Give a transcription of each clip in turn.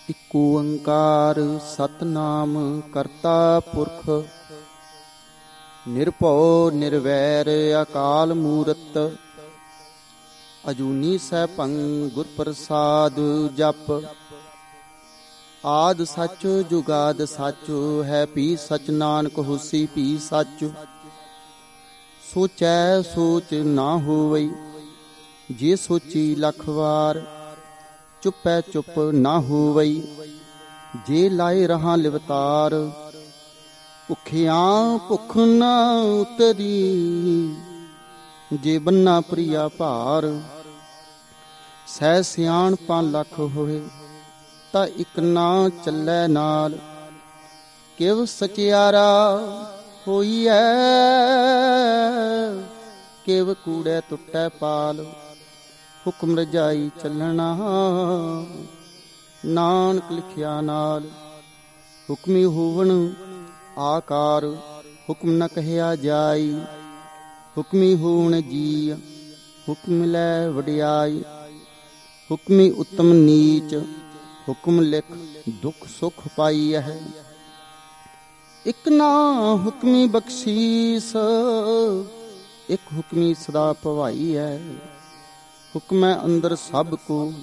ਇਕ ਓੰਕਾਰ ਸਤਨਾਮ ਕਰਤਾ ਪੁਰਖ ਨਿਰਭਉ ਨਿਰਵੈਰ ਅਕਾਲ ਮੂਰਤ ਅਜੂਨੀ ਸੈਭੰ ਗੁਰ ਪ੍ਰਸਾਦ ਜਪ। ਆਦ ਸੱਚ ਜੁਗਾਦ ਸੱਚ ਹੈ ਭੀ ਸਚ ਨਾਨਕ ਹੋਸੀ ਭੀ ਸੱਚ। ਸੋਚੈ ਸੋਚ ਨਾ ਹੋਵਈ ਜੇ ਸੋਚੀ ਲੱਖ ਵਾਰ। ਚੁੱਪੈ ਚੁੱਪ ਨਾ ਹੋਵਈ ਜੇ ਲਾਏ ਰਹਾ ਲਿਵਤਾਰ। ਭੁੱਖਿਆਂ ਭੁੱਖ ਨਾ ਉਤਰੀ ਜੇ ਬੰਨਾ ਪ੍ਰਿਆ ਭਾਰ। ਸਹਿ ਸਿਆਣਪਾਂ ਲੱਖ ਹੋਏ ਤਾਂ ਇੱਕ ਨਾ ਚੱਲੈ ਨਾਲ। ਕਿਵ ਸਚਿਆਰਾ ਹੋਈਐ ਕਿਵ ਕੂੜੈ ਟੁੱਟੈ ਪਾਲ। ਹੁਕਮ ਰਜਾਈ ਚੱਲਣਾ ਨਾਨਕ ਲਿਖਿਆ ਨਾਲ। ਹੁਕਮੀ ਹੋਵਣ ਆਕਾਰ ਹੁਕਮ ਨ ਕਹਿਆ ਜਾਈ। ਹੁਕਮੀ ਹੋਣ ਜੀ ਹੁਕਮ ਲੈ ਵਡਿਆਈ। ਹੁਕਮੀ ਉਤਮ ਨੀਚ ਹੁਕਮ ਲਿਖ ਦੁੱਖ ਸੁਖ ਪਾਈ ਹੈ। ਇੱਕ ਨਾ ਹੁਕਮੀ ਬਖਸ਼ੀਸ ਇੱਕ ਹੁਕਮੀ ਸਦਾ ਭਵਾਈ ਹੈ। ਹੁਕਮੈ ਅੰਦਰ ਸਭ ਕੋ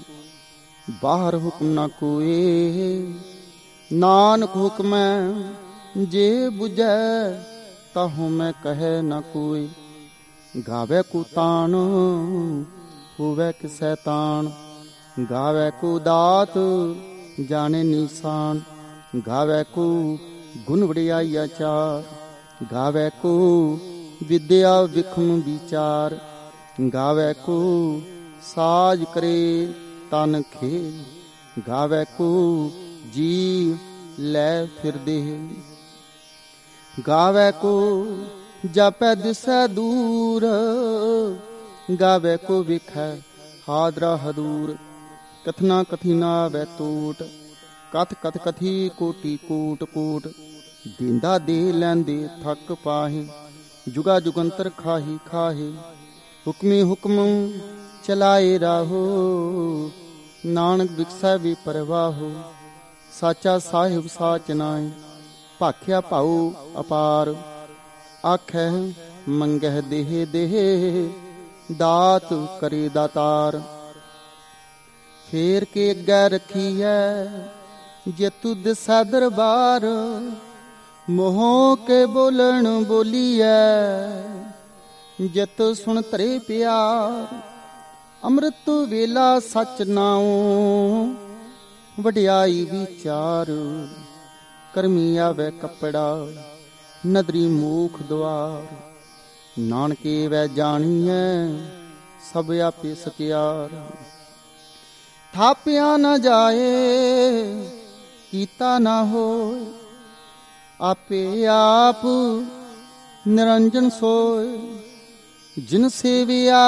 ਬਾਹਰ ਹੁਕਮ ਨਾ ਕੋਏ। ਨਾਨਕ ਹੁਕਮੈ ਜੇ ਬੁਝੈ ਤਾਹੂ ਮੈਂ ਕਹੈ ਨਾ ਕੋਈ। ਗਾਵੇ ਕੋ ਤਾਣ ਹੋਵੇ ਕਿਸੈ ਤਾਣ। ਗਾਵੇ ਕੋ ਦਾਤ ਜਾਣੇ ਨੀਸਾਨ। ਗਾਵੇ ਕੋ ਗੁਣ ਵਡਿਆਈ ਆਚਾਰ। ਗਾਵੇ ਕੋ ਵਿਦਿਆ ਵਿਖਮ ਵਿਚਾਰ। ਗਾਵੇ ਕੋ ਸਾਜ ਕਰੇ ਤਨ ਖੇਲ। ਗਾਵੇ ਕੋ ਜੀ ਲੈ ਫਿਰਦੇ। ਗਾਵੇ ਕੋ ਜਾਪੈ ਦਿਸੈ ਦੂਰ। ਗਾਵੇ ਕੋ ਵੇਖੈ ਹਾਦਰਾ ਹਦੂਰ। ਕਥਨਾ ਕਥੀ ਨਾ ਆਵੈ ਟੋਟ। ਕਥ ਕਥ ਕਥੀ ਕੋਟੀ ਕੋਟ ਕੋਟ। ਦੇਂਦਾ ਦੇ ਲੈਂਦੇ ਥੱਕ ਪਾਹੇ। ਜੁਗਾ ਜੁਗੰਤਰ ਖਾਹੀ ਖਾਹੇ। ਹੁਕਮੀ ਹੁਕਮ ਚਲਾਏ ਰਾਹੋ ਨਾਨਕ ਵਿਕਸੈ ਵੀ ਪਰਵਾਹੋ। ਸਾਚਾ ਸਾਹਿਬ ਸਾਚ ਨਾਏ ਭਾਖਿਆ ਭਾਉ ਅਪਾਰ। ਆਖੈ ਮੰਗਹਿ ਦੇਹ ਦੇਹ ਦਾਤ ਕਰੇ ਦਾਤਾਰ। ਫੇਰ ਕੇ ਅੱਗੇ ਰੱਖੀਐ ਜੇ ਤੂ ਦਿਸੈ ਦਰਬਾਰ। ਮੋਹ ਕੇ ਬੋਲਣ ਬੋਲੀਐ ਜਿਤ ਸੁਣ ਧਰੇ ਪਿਆਰ। ਅੰਮ੍ਰਿਤ ਵੇਲਾ ਸਚ ਨਾਉ ਵਡਿਆਈ ਵਿਚਾਰ। ਕਰਮੀ ਆਵੈ ਕੱਪੜਾ ਨਦਰੀ ਮੂਖ ਦੁਆਰ। ਨਾਨਕੇ ਵੈ ਜਾਣੀਐ ਸਭ ਆਪੇ ਸਚਿਆਰ। ਥਾਪਿਆ ਨਾ ਜਾਏ ਕੀਤਾ ਨਾ ਹੋਏ। ਆਪੇ ਆਪ ਨਿਰੰਜਨ ਸੋਏ। ਜਿਨ ਸੇਵਿਆ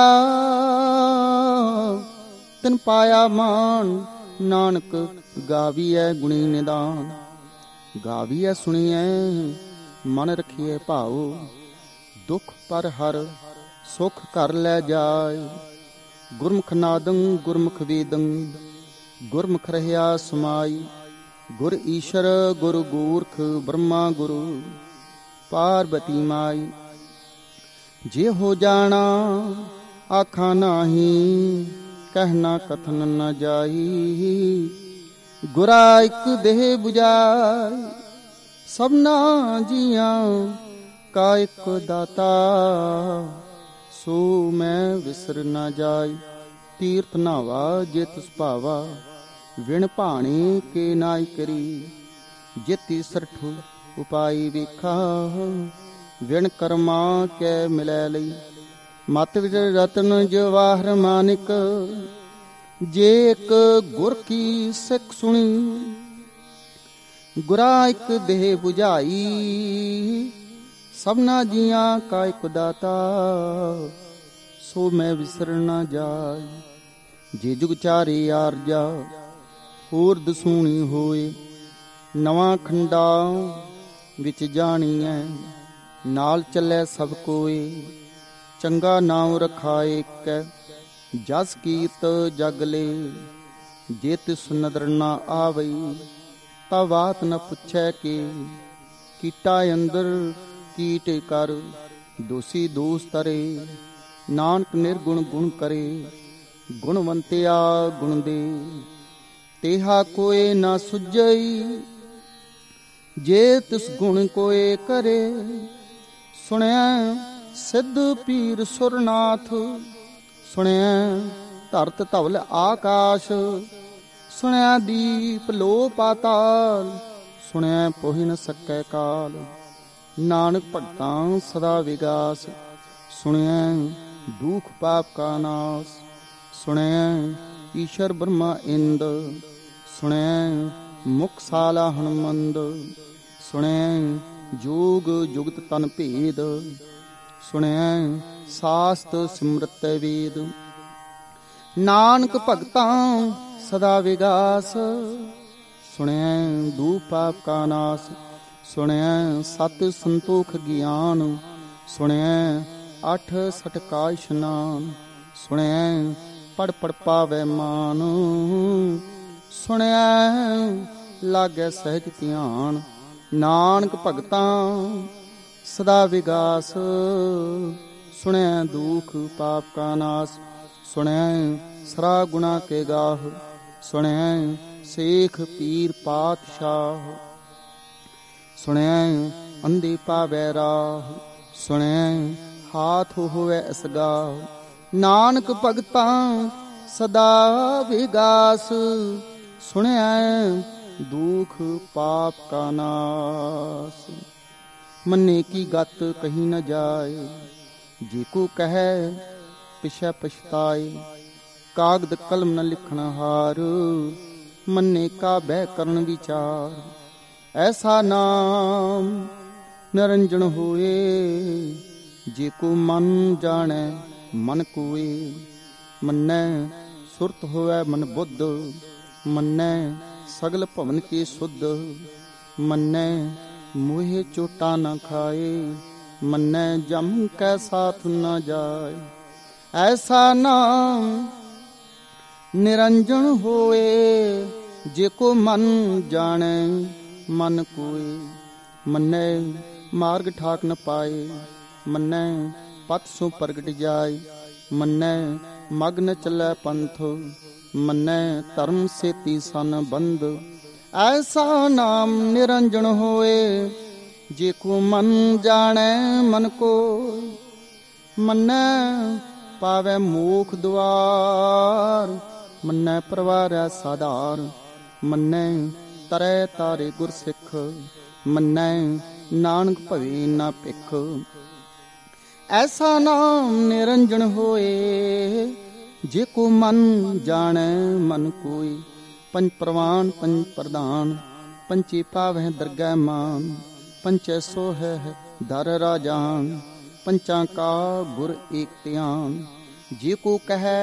ਤਿਨ ਪਾਇਆ ਮਾਨ। ਨਾਨਕ ਗਾਵੀਐ ਗੁਣੀ ਨਿਦਾਨ। ਗਾਵੀਐ ਸੁਣੀਐ ਮਨ ਰਖੀਐ ਭਾਉ। ਦੁਖ ਪਰ ਹਰ ਸੁਖ ਘਰ ਲੈ ਜਾਏ। ਗੁਰਮੁਖ ਨਾਦੰ ਗੁਰਮੁਖ ਵੇਦੰ ਗੁਰਮੁਖ ਰਹਿਆ ਸਮਾਈ। ਗੁਰ ਈਸ਼ਰ ਗੁਰ ਗੋਰਖ ਬ੍ਰਹਮਾ ਗੁਰੂ ਪਾਰਬਤੀ ਮਾਈ। ਜੇ ਹੋ ਜਾਣਾ ਆਖਾਂ ਨਾਹੀ ਕਹਿਣਾ ਕਥਨ ਨ ਜਾਈ। ਗੁਰਾ ਇੱਕ ਦੇਹ ਬੁਝਾਈ ਸਭਨਾ ਜੀਆਂ ਕਾ ਇੱਕ ਦਾਤਾ। ਸੋ ਮੈਂ ਵਿਸਰ ਨਾ ਜਾਈ। ਤੀਰਥ ਨਾਵਾ ਜੇ ਤਿਸ ਭਾਵਾ ਵਿਣ ਭਾਣੇ ਕੇ ਨਾਈ ਕਰੀ। ਜੇ ਤੀਸਰਠ ਉਪਾਈ ਵੇਖਾ ਵਿਣ ਕਰਮਾ ਕੈ ਮਿਲੈ ਲਈ। ਮਤ ਵਿੱਚ ਰਤਨ ਜਵਾਹਰ ਮਾਨਿਕ ਜੇ ਇੱਕ ਗੁਰ ਕੀ ਸਿੱਖ ਸੁਣੀ। ਗੁਰਾ ਇੱਕ ਦੇਹ ਬੁਝਾਈ ਸਭਨਾ ਜੀਆਂ ਕਾ ਇੱਕ ਦਾਤਾ। ਸੋ ਮੈਂ ਵਿਸਰ ਨਾ ਜਾਈ। ਜੇ ਜੁਗ ਚਾਰੇ ਆਰਜਾ ਹੋਰ ਦਸੂਣੀ ਹੋਏ। ਨਵਾਂ ਖੰਡਾ ਵਿੱਚ ਜਾਣੀਐ ਨਾਲ ਚੱਲੈ ਸਭ ਕੋਏ। ਚੰਗਾ ਨਾਉ ਰਖਾਏ ਕੈ ਜਸ ਕੀਰਤ ਜਗ ਲੇ। जे तिस नदर न आवई ता बात न पुछै के कीटा अंदर कीट कर दोषी दोष तरे नानक निर्गुण गुण करे गुणवंतिया गुण दे तेहा कोई न सुझई जे तिस गुण कोई करे सुनिया सिद्ध पीर सुरनाथ सुनिया धरत धवल आकाश सुनिया दीप लो पाताल सुनिया पोहि न सकै काल नानक भगतां सदा विगास सुनिया दुख पाप का नाश सुनिया ईश्वर ब्रह्मा इंद सुनिया मुखशाला हनुमंद सुनिया जोग जुगत तन भेद सुनिया शास्त्र सिमरत वेद नानक भगतां सदा विगास सुनिया दुख पाप का नाश सुनिया सत संतोख ज्ञान सुनिया अठ सठ का इशनान सुनिया पढ़ पढ़ पावै मान सुनिया लागै सहज ध्यान नानक भगतां सदा विगास सुनिया दुख पाप का नाश सुनिया सरा गुना के गाह सुनिया शेख पीर पातशाह सुनिया अंधे पावै राह सुनिया हाथ होवे असगाह नानक भगतां सदा विगास सुनिया दुख पाप का नाश मन्ने की गत कहीं न जाए जे को कहे पिछै पछताए कागद कलम न लिखण हार मन्ने का बह करन विचार ऐसा नाम निरंजन होए जे को मन जाने मन कोए मन्नै सुरत होवे मन बुद्ध मन्नै सगल भवन के शुद्ध मन्नै मोहे चोटा न खाए मन्नै जम कै साथ न जाए ऐसा नाम निरंजन होए जे को मन जाने मन कोए मन्नै मार्ग ठाक न पाए मन्नै पथ सो प्रगट जाए मन्नै मग्न चलै पंथ मन्नै धर्म सेती सन बंद ऐसा नाम निरंजन होए जे को मन जाने मन को मन्नै पावै मोख द्वार मन्नै परवारै साधार मन्नै तरै तारे गुर सिख मन्नै नानक भवे ना भिख ऐसा नाम निरंजन होए जे को मन जाने मन कोई पंच प्रवान पंच प्रधान पंचे पावै दरगह मान पंचै सोह दर राजान पंचा का गुर एक ध्यान जे को कहे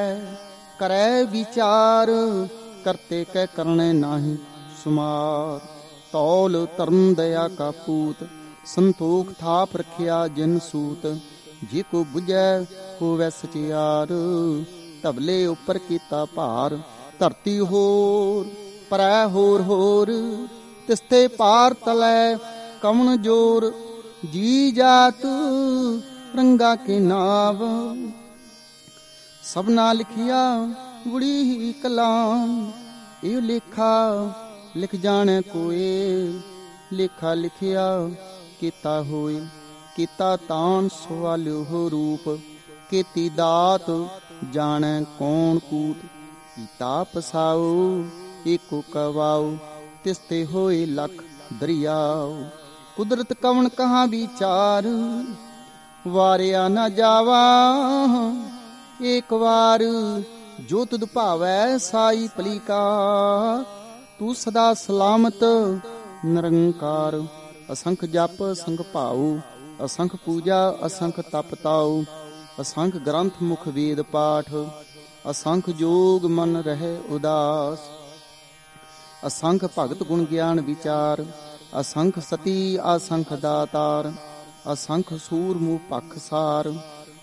करे विचार करते कह करने नाही सुमार तौल तरन दया का पूत संतोख थाप रखिया जिन सूत जे को बुझै होवै सचियार तबले उपर कीता भार धरती होर परै होर होर तिस्ते पार तलै कवन जोर जी जात रंगा के नाव सबना लिखिया बुड़ी ही कलाम ये लेखा लिख जाने कोए लेखा लिखिया कीता होए कीता तान सवाल्यो हो रूप केती दात जाने कौन कूट कीता पसाओ एको कवाओ तिस्ते होए लख दरियाओ कुदरत कवन कहाँ विचार वारिया न जावा एक बार जो तुद भावै साई पलीका तू सदा सलामत निरंकार असंख जप असंख भाऊ असंख पूजा असंख तप ताऊ असंख ग्रंथ मुख वेद पाठ असंख जोग मन रहे उदास असंख भगत गुण ज्ञान विचार असंख सती असंख दातार असंख सूर मुँह पखसार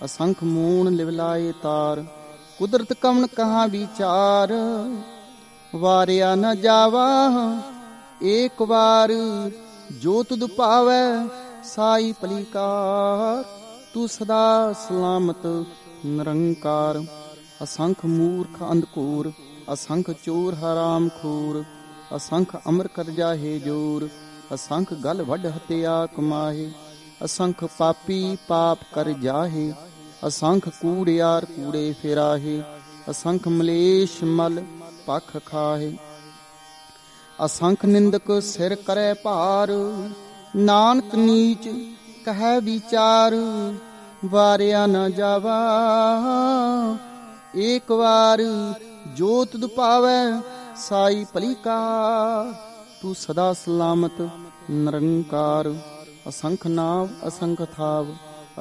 असंख मून लिवलाए तार कुदरत कवन कहाँ विचार ਵਾਰਿਆ ਨ ਜਾਵਾ। ਏਕ ਵਾਰ ਜੋ ਤੁਧ ਭਾਵੈ ਸਾਈ ਭਲੀਕਾਰ। ਤੂੰ ਸਦਾ ਸਲਾਮਤ ਨਿਰੰਕਾਰ। ਅਸੰਖ ਮੂਰਖ ਅੰਧਕੂਰ, ਅਸੰਖ ਚੋਰ ਹਰਾਮ ਖੋਰ। ਅਸੰਖ ਅਮਰ ਕਰ ਜਾਹੇ ਜੋਰ, ਅਸੰਖ ਗਲ ਵੱਢ ਹਤਿਆ ਕਮਾਹੇ। ਅਸੰਖ ਪਾਪੀ ਪਾਪ ਕਰ ਜਾਹੇ, ਅਸੰਖ ਕੂੜਿਆਰ ਕੂੜੇ ਫਿਰਾਹੇ। ਅਸੰਖ ਮਲੇਸ਼ ਮਲ ਪਖ ਖਾਹੇ। ਅਸੰਖ ਨਿੰਦਕ ਸਿਰ ਕਰੈ ਭਾਰ, ਨਾਨਕ ਨੀਚ ਕਹਿ ਵਿਚਾਰ। ਵਾਰਿਆ ਨ ਜਾਵਾ। ਏਕ ਵਾਰ ਜੋ ਤੁਧ ਭਾਵੈ ਸਾਈ ਭਲੀਕਾਰ। ਤੂੰ ਸਦਾ ਸਲਾਮਤ ਨਿਰੰਕਾਰ। ਅਸੰਖ ਨਾਵ ਅਸੰਖ ਥਾਵ,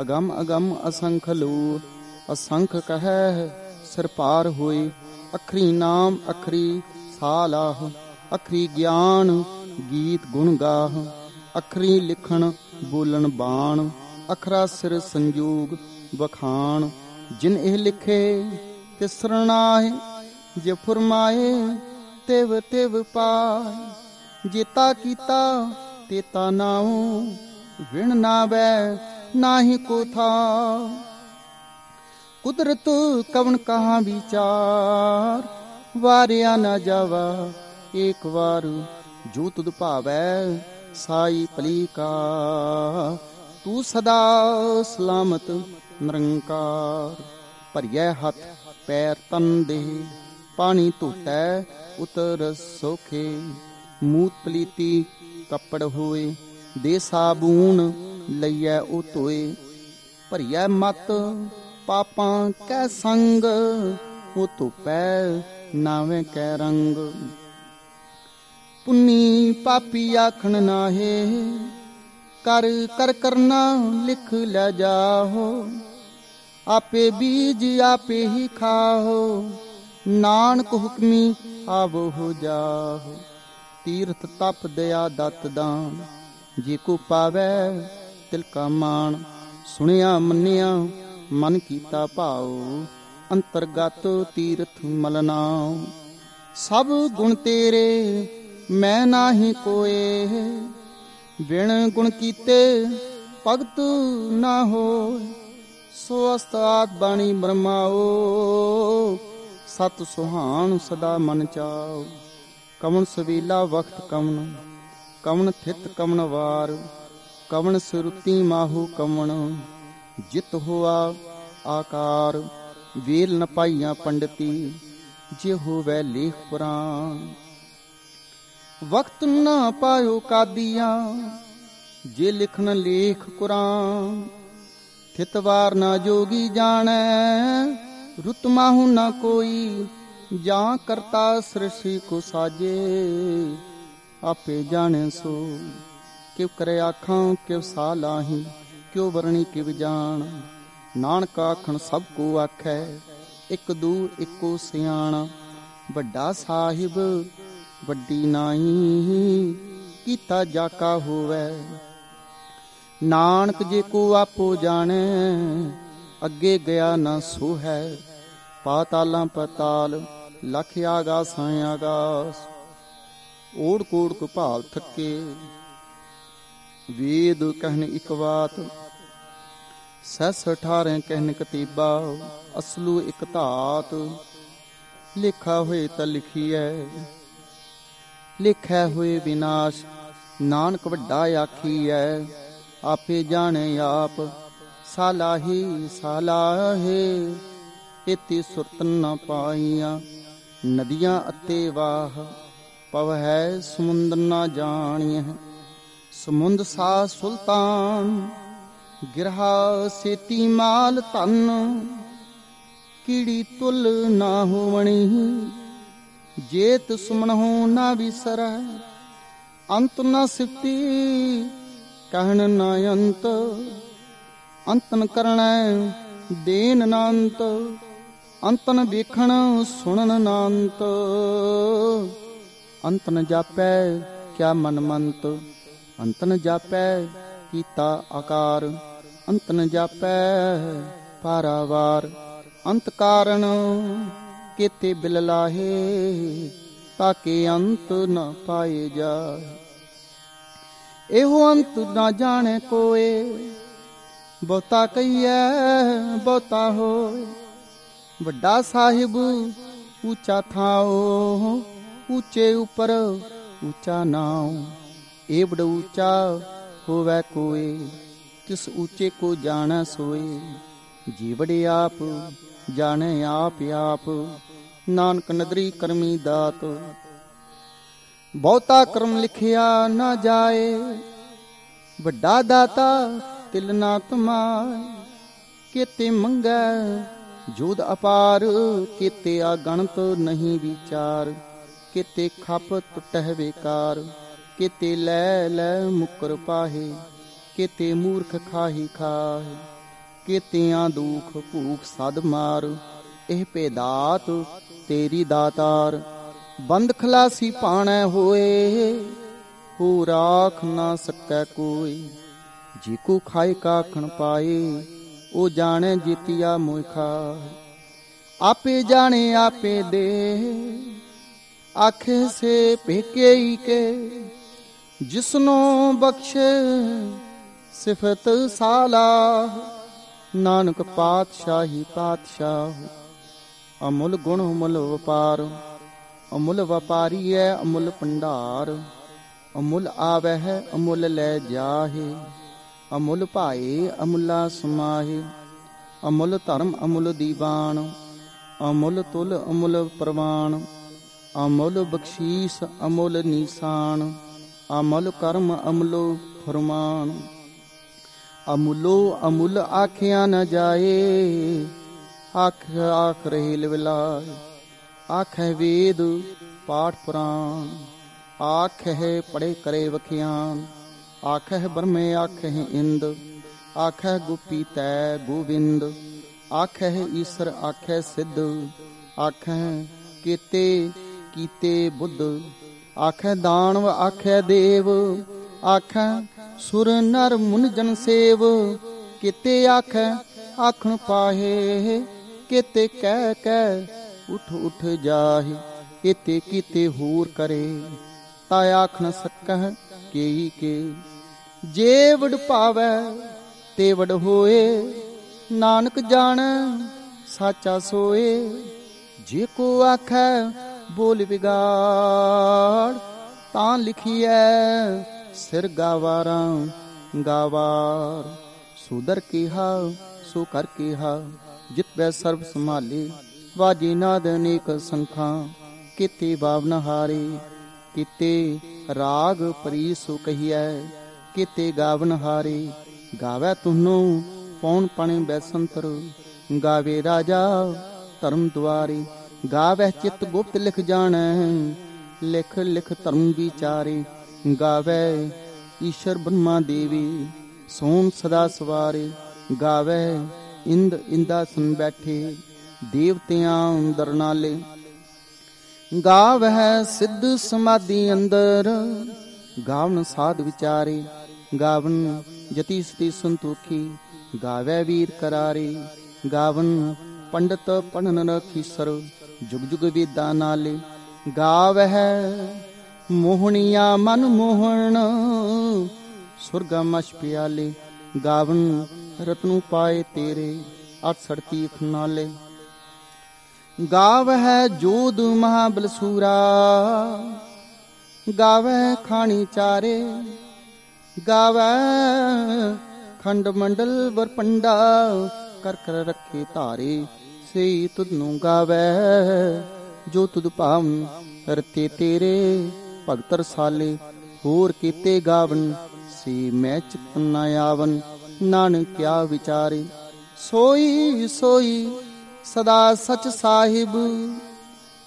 ਅਗੰਮ ਅਗੰਮ ਅਸੰਖ ਲੋ। ਅਸੰਖ ਕਹਿ ਸਿਰ ਪਾਰ ਹੋਏ, ਅਖਰੀ ਨਾਮ ਅਖਰੀ ਸਾਲਾਹ। ਅਖਰੀ ਗਿਆਨ ਗੀਤ ਗੁਣ ਗਾਹ, ਅਖਰੀ ਲਿਖਣ ਬੋਲਣ ਬਾਣ। ਅਖਰਾ ਸਿਰ ਸੰਜੋਗ ਬਖਾਣ। ਜਿਨ ਇਹ ਲਿਖੇ ਤਿਸ ਸਰਣਾਏ, ਜੇ ਫੁਰਮਾਏ ਤਿਵ ਤਿਵ ਪਾਏ। ਜੇਤਾ ਕੀਤਾ ਤੇਤਾ ਨਾਉ, ਵਿਣ ਨਾ ਬੈ ਨਾਹੀ ਕੋ ਥਾਉ। ਕੁਦਰਤ ਕਵਣ ਕਹਾਂ ਵਿਚਾਰ, ਵਾਰਿਆ ਨਾ ਜਾਵਾ। ਏਕ ਵਾਰ ਜੋ ਤੁਧ ਭਾਵੈ ਸਾਈ ਭਲੀਕਾਰ। ਤੂੰ ਸਦਾ ਸਲਾਮਤ ਨਿਰੰਕਾਰ। ਭਰੀਐ ਹੱਥ ਪੈਰ ਤਨ ਦੇਹ, ਪਾਣੀ ਧੋਤੈ ਉਤਰ ਸੋਖੇ। ਮੂਤ ਪਲੀਤੀ ਕੱਪੜ ਹੋਏ, ਦੇ ਸਾਬੂਨ ਲਈਐ ਉਹ ਧੋਏ। ਭਰੀਐ ਮਤ ਪਾਪਾਂ ਕੈ ਸੰਗ, ਉਹ ਧੋਪੈ ਨਾਵੇਂ ਕੈ ਰੰਗ। ਪੁੰਨੀ ਪਾਪੀ ਆਖਣ ਨਾਹੇ, ਕਰ ਕਰ ਕਰਨਾ ਲਿਖ ਲੈ ਜਾਹੋ। ਆਪੇ ਬੀਜ ਆਪੇ ਹੀ ਖਾਹੋ, ਨਾਨਕ ਹੁਕਮੀ ਆਵੋ ਹੋ ਜਾਹੋ। ਤੀਰਥ ਤਪ ਦਇਆ ਦਤ ਦਾਨ, ਜੇ ਕੋ ਪਾਵੈ ਤਿਲ ਕਾ ਮਾਣ। ਸੁਣਿਆ ਮੰਨਿਆ ਮਨ ਕੀਤਾ ਭਾਉ, ਅੰਤਰਗਤ ਤੀਰਥ ਮਲਨਾਉ। ਸਭ ਗੁਣ ਤੇਰੇ ਮੈਂ ਨਾਹੀ ਕੋਏ, ਬਿਨ ਗੁਣ ਕੀਤੇ ਭਗਤ ਨਾ ਹੋਏ। ਸੋ ਅਸਤਾਤ ਬਾਣੀ ਬ੍ਰਹਮਾਓ, ਸਤ ਸੁਹਾਣ ਸਦਾ ਮਨ ਚਾਓ। ਕਵਣ ਸਵੇਲਾ ਵਕਤ ਕਵਣ, ਕਵਣ ਥਿਤ ਕਵਣ ਵਾਰ। ਕਵਣ ਸੁਰਤੀ ਮਾਹੂ ਕਵਣ, ਜਿਤ ਹੋਆ ਆਕਾਰ। ਵੇਲ ਨ ਪਾਈਆਂ ਪੰਡਤੀ, ਜੇ ਹੋਵੈ ਲੇਖ ਪੁਰਾਣ। ਵਕਤ ਨਾ ਪਾਇਓ ਕਾਦੀਆਂ, ਜੇ ਲਿਖਣ ਲੇਖ ਕੁਰਾਨ। ਥਿਤ ਵਾਰ ਨਾ ਜੋਗੀ ਜਾਣੈ, ਰੁਤ ਮਾਹੂ ਨਾ ਕੋਈ। ਜਾਂ ਕਰਤਾ ਸ੍ਰਿਸ਼ਟੀ ਕੋ ਸਾਜੇ, ਆਪੇ ਜਾਣੇ ਸੋ। ਕਿਵ ਕਰੇ ਆਖਾਂ ਕਿਵ ਸਾ ਲਾਹੀ, ਕਿਉ ਵਰਣੀ ਕਿਵ ਜਾਣ। ਨਾਨਕ ਆਖਣ ਸਭ ਕੋ ਆਖੈ, ਇੱਕ ਦੂ ਇੱਕੋ ਸਿਆਣਾ। ਵੱਡਾ ਸਾਹਿਬ ਵੱਡੀ ਨਾਹੀ, ਕੀਤਾ ਜਾਕਾ ਹੋਵੈ। ਨਾਨਕ ਜੇ ਕੋ ਆਪੋ ਜਾਣੈ, ਅੱਗੇ ਗਿਆ ਨਾ ਸੋ ਹੈ। ਪਾਤਾਲਾਂ ਪਤਾਲ ਲਖ ਆਗਾਸਾਂ ਆਗਾਸ। ਓੜ ਕੋੜ ਕੋ ਭਾਲ ਥੱਕੇ, ਵੇਦ ਕਹਿਨ ਇੱਕ ਬਾਤ। ਸੈਸ 18 ਕਹਿਨ ਕਤੀਬਾ, ਅਸਲੂ ਇੱਕ ਧਾਤ। ਲਿਖਾ ਹੋਏ ਤਾਂ ਲਿਖੀਐ, ਲਿਖੈ ਹੋਏ ਵਿਨਾਸ਼। ਨਾਨਕ ਵੱਡਾ ਆਖੀਐ, ਆਪੇ ਜਾਣੇ ਆਪ। ਸਾਲਾਹੀ ਸਾਲਾਹੇ, ਇਤੀ ਸੁਰਤ ਨ ਪਾਈਆਂ। ਨਦੀਆਂ ਅਤੇ ਵਾਹ, ਪਵਹਿ ਸਮੁੰਦਰ ਨਾ ਜਾਣੀਐ। ਸਮੁੰਦ ਸਾ ਸੁਲਤਾਨ, ਗਿਰਹਾ ਸੇਤੀ ਮਾਲ ਧਨ। ਕੀੜੀ ਤੁਲ ਨਾ ਹੋਵਣੀ, ਜੇਤ ਸੁਮਣਹੁ ਨਾ ਵਿਸਰੈ। ਅੰਤ ਨਾ ਸਿਫਤੀ ਕਹਿਣ ਨਾ ਅੰਤ, ਅੰਤਨ ਕਰਣੈ ਦੇਨ ਨਾ ਅੰਤ। ਅੰਤਨ ਵੇਖਣ ਸੁਣਨ ਨਾ ਅੰਤ, ਅੰਤਨ ਜਾਪੈ ਕਿਆ ਮਨ ਮੰਤ। ਅੰਤਨ ਜਾਪੈ ਕੀਤਾ ਆਕਾਰ, ਅੰਤਨ ਜਾਪੈ ਪਾਰਾਵਾਰ। ਅੰਤ ਕਾਰਨ ਕੇਤੇ ਬਿਲ ਲਾਹੇ, ताके अंत न पाए जाए। एहो अंत न जाने कोए, बहुता कहिए बहुता होए। वड्डा साहिब ऊंचा थाओ, ऊंचे ऊपर ऊंचा नाओ। एवड ऊंचा होवै कोए, तिस ऊंचे को जाने सोए। जीवड़े आप जाने आप आप, नानक नदरी करमी दात। बहुता कर्म लिखिया न जाए, वड्डा दाता तिल ना तमाए। केते मंगै जोध अपार, केते अगणत नहीं विचार। केते खप टुटह बेकार, केते लै लै मुकर पाहे। केते मूर्ख खाही खाहे, केतियां दुख भूख सद मार। एह पेदात तेरी दातार, बंद खलासी पाणै होए। हो राख ना सकै कोई, जीको खाए काखण पाए। ओ जाने जीतिया मोह खाए, आपे जाने आपे दे। आखे से भेके ही के, जिसनो बख्शे सिफत सालाह। नानक पातशाही पातशाह, अमुल गुण अमुल वपार। अमुल व्यापारी है अमुल भंडार, अमुल आवै है अमुल लै जाहे। अमुल भाए अमुला समाहे, अमुल धर्म अमुल दीवान। अमुल तुल अमुल प्रवान, अमुल बख्शीस अमुल निशान। अमुल कर्म अमुलो फरमान, अमुलो अमुल आखिया न जाए। आख आख रहेल विलाय, आख है वेद पाठ पुराण। आख है पढ़े करे वखियान, आख है ब्रह्मे आख है इंद। आख है गोपी तै गोविंद, आख है ईश्वर आख है सिद्ध। आख है केते कीते बुद्ध, आख है दानव आख है देव। आख है सुर नर मुन जन सेव, केते आख आखण पाहे। केते कह कह उठ उठ जाहे, केते कीते होर करे। ताय आख न सकह केई के, जे वड पावै ते वड होए। नानक जाणै साचा सोए, जे को आखै बोल बिगाड़। तां लिखिए सिर गावारा गावार। सुदर केहा सो कर केहा, जित वै सर्व संभाले। वाजे नाद अनेक संखां, केते बावन हारे। केते राग परीसु कहिए, केते गावन हारे। गावै तुहनो पौन पणे बैसंतर, गावे राजा धर्म द्वारे। गावै चित गुप्त लिख जाणै, लिख लिख धर्म विचारे। गावै ईश्वर ब्रह्मा देवी, सोम सदा सवारे। गावै इंद इंदासन बैठे, देवतियां अंदर नाले। गावै सिद्ध समाधि अंदर, गावन साध विचारे। गावन जति सती संतोखी, गावै वीर करारे। गावन पंडित पढ़न रखीसर, जुग जुग वेदा नाले। गावै मोहनिया मन मोहन, सुरगमश प्याले। गावन रत्नु पाए तेरे, 68 तीर्थ नाले। गावै जोध महाबलसूरा, गावै खानी चारे। गावै खंड मंडल वरपंडा, कर कर रखे धारे। से तुधनु गावै जो तुद भावन, रते तेरे भगत रसाले। होर कीते गावन से मैं चित न आवन। नानक क्या विचारे, सोई सोई सदा सच साहिब।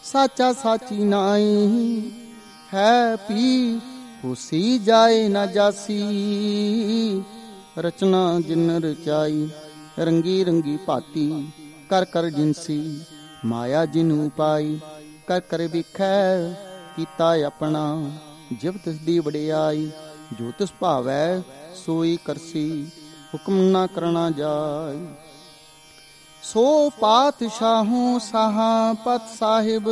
साचा साची नाई, है पी होसी जाए न जासी। रचना जिन रचाई, रंगी रंगी भाती। कर कर जिनसी माया जिनू पाई। कर कर विखै कीता अपना, जिव तिस दी वडियाई। जो तिस भावै सोई करसी, हुक्म ना करना जाय। सो पातशाहों साहा पत साहिब,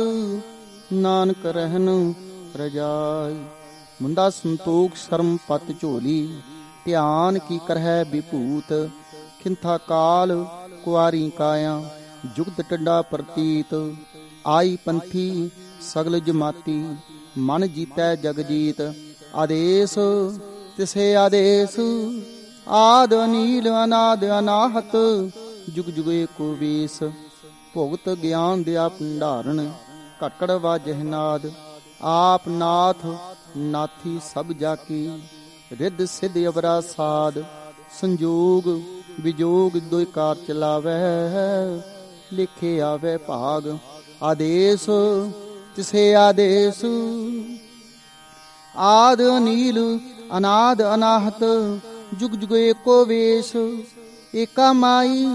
ਨਾਨਕ ਰਹਿਨ ਰਜਾਈ। ਮੁੰਦਾ ਸੰਤੋਖ ਸ਼ਰਮ ਪਤ ਝੋਲੀ, ਧਿਆਨ ਕੀ ਕਰਹਿ ਵਿਭੂਤ। ਖਿੰਥਾ ਕਾਲ ਕੁਆਰੀ ਕਾਇਆ, ਜੁਗਤ ਟੰਡਾ ਪ੍ਰਤੀਤ। ਆਈ ਪੰਥੀ ਸਗਲ ਜਮਾਤੀ, ਮਨ ਜੀਤੈ ਜਗ ਜੀਤ। ਆਦੇਸ ਤਿਸੇ ਆਦੇਸ, ਆਦ ਅਨੀਲ ਅਨਾਦ ਅਨਾਹਤ। ਜੁਗ ਜੁਗ ਏਕੋ ਵੇਸ, ਭੁਗਤ ਗਿਆਨ ਦਿਆ ਭੰਡਾਰਨ। ਘਟਕੜ ਵਾਜਹਿ ਨਾਦ, ਆਪ ਨਾਥ ਨਾਥੀ ਸਭ ਜਾਕੀ। ਰਿੱਧ ਸਿੱਧ ਅਵਰਾ ਸਾਧ, ਸੰਜੋਗ ਵਿਜੋਗ ਦੁਇ ਕਾਰ ਚਲਾਵੈ। ਲਿਖੇ ਆਵੈ ਭਾਗ, ਆਦੇਸ ਤਿਸੇ ਆਦੇਸ। ਆਦ ਅਨੀਲ ਅਨਾਦ ਅਨਾਹਤ, ਜੁਗ ਜੁਗ ਏਕੋ ਵੇਸ। ਏਕਾ ਮਾਈ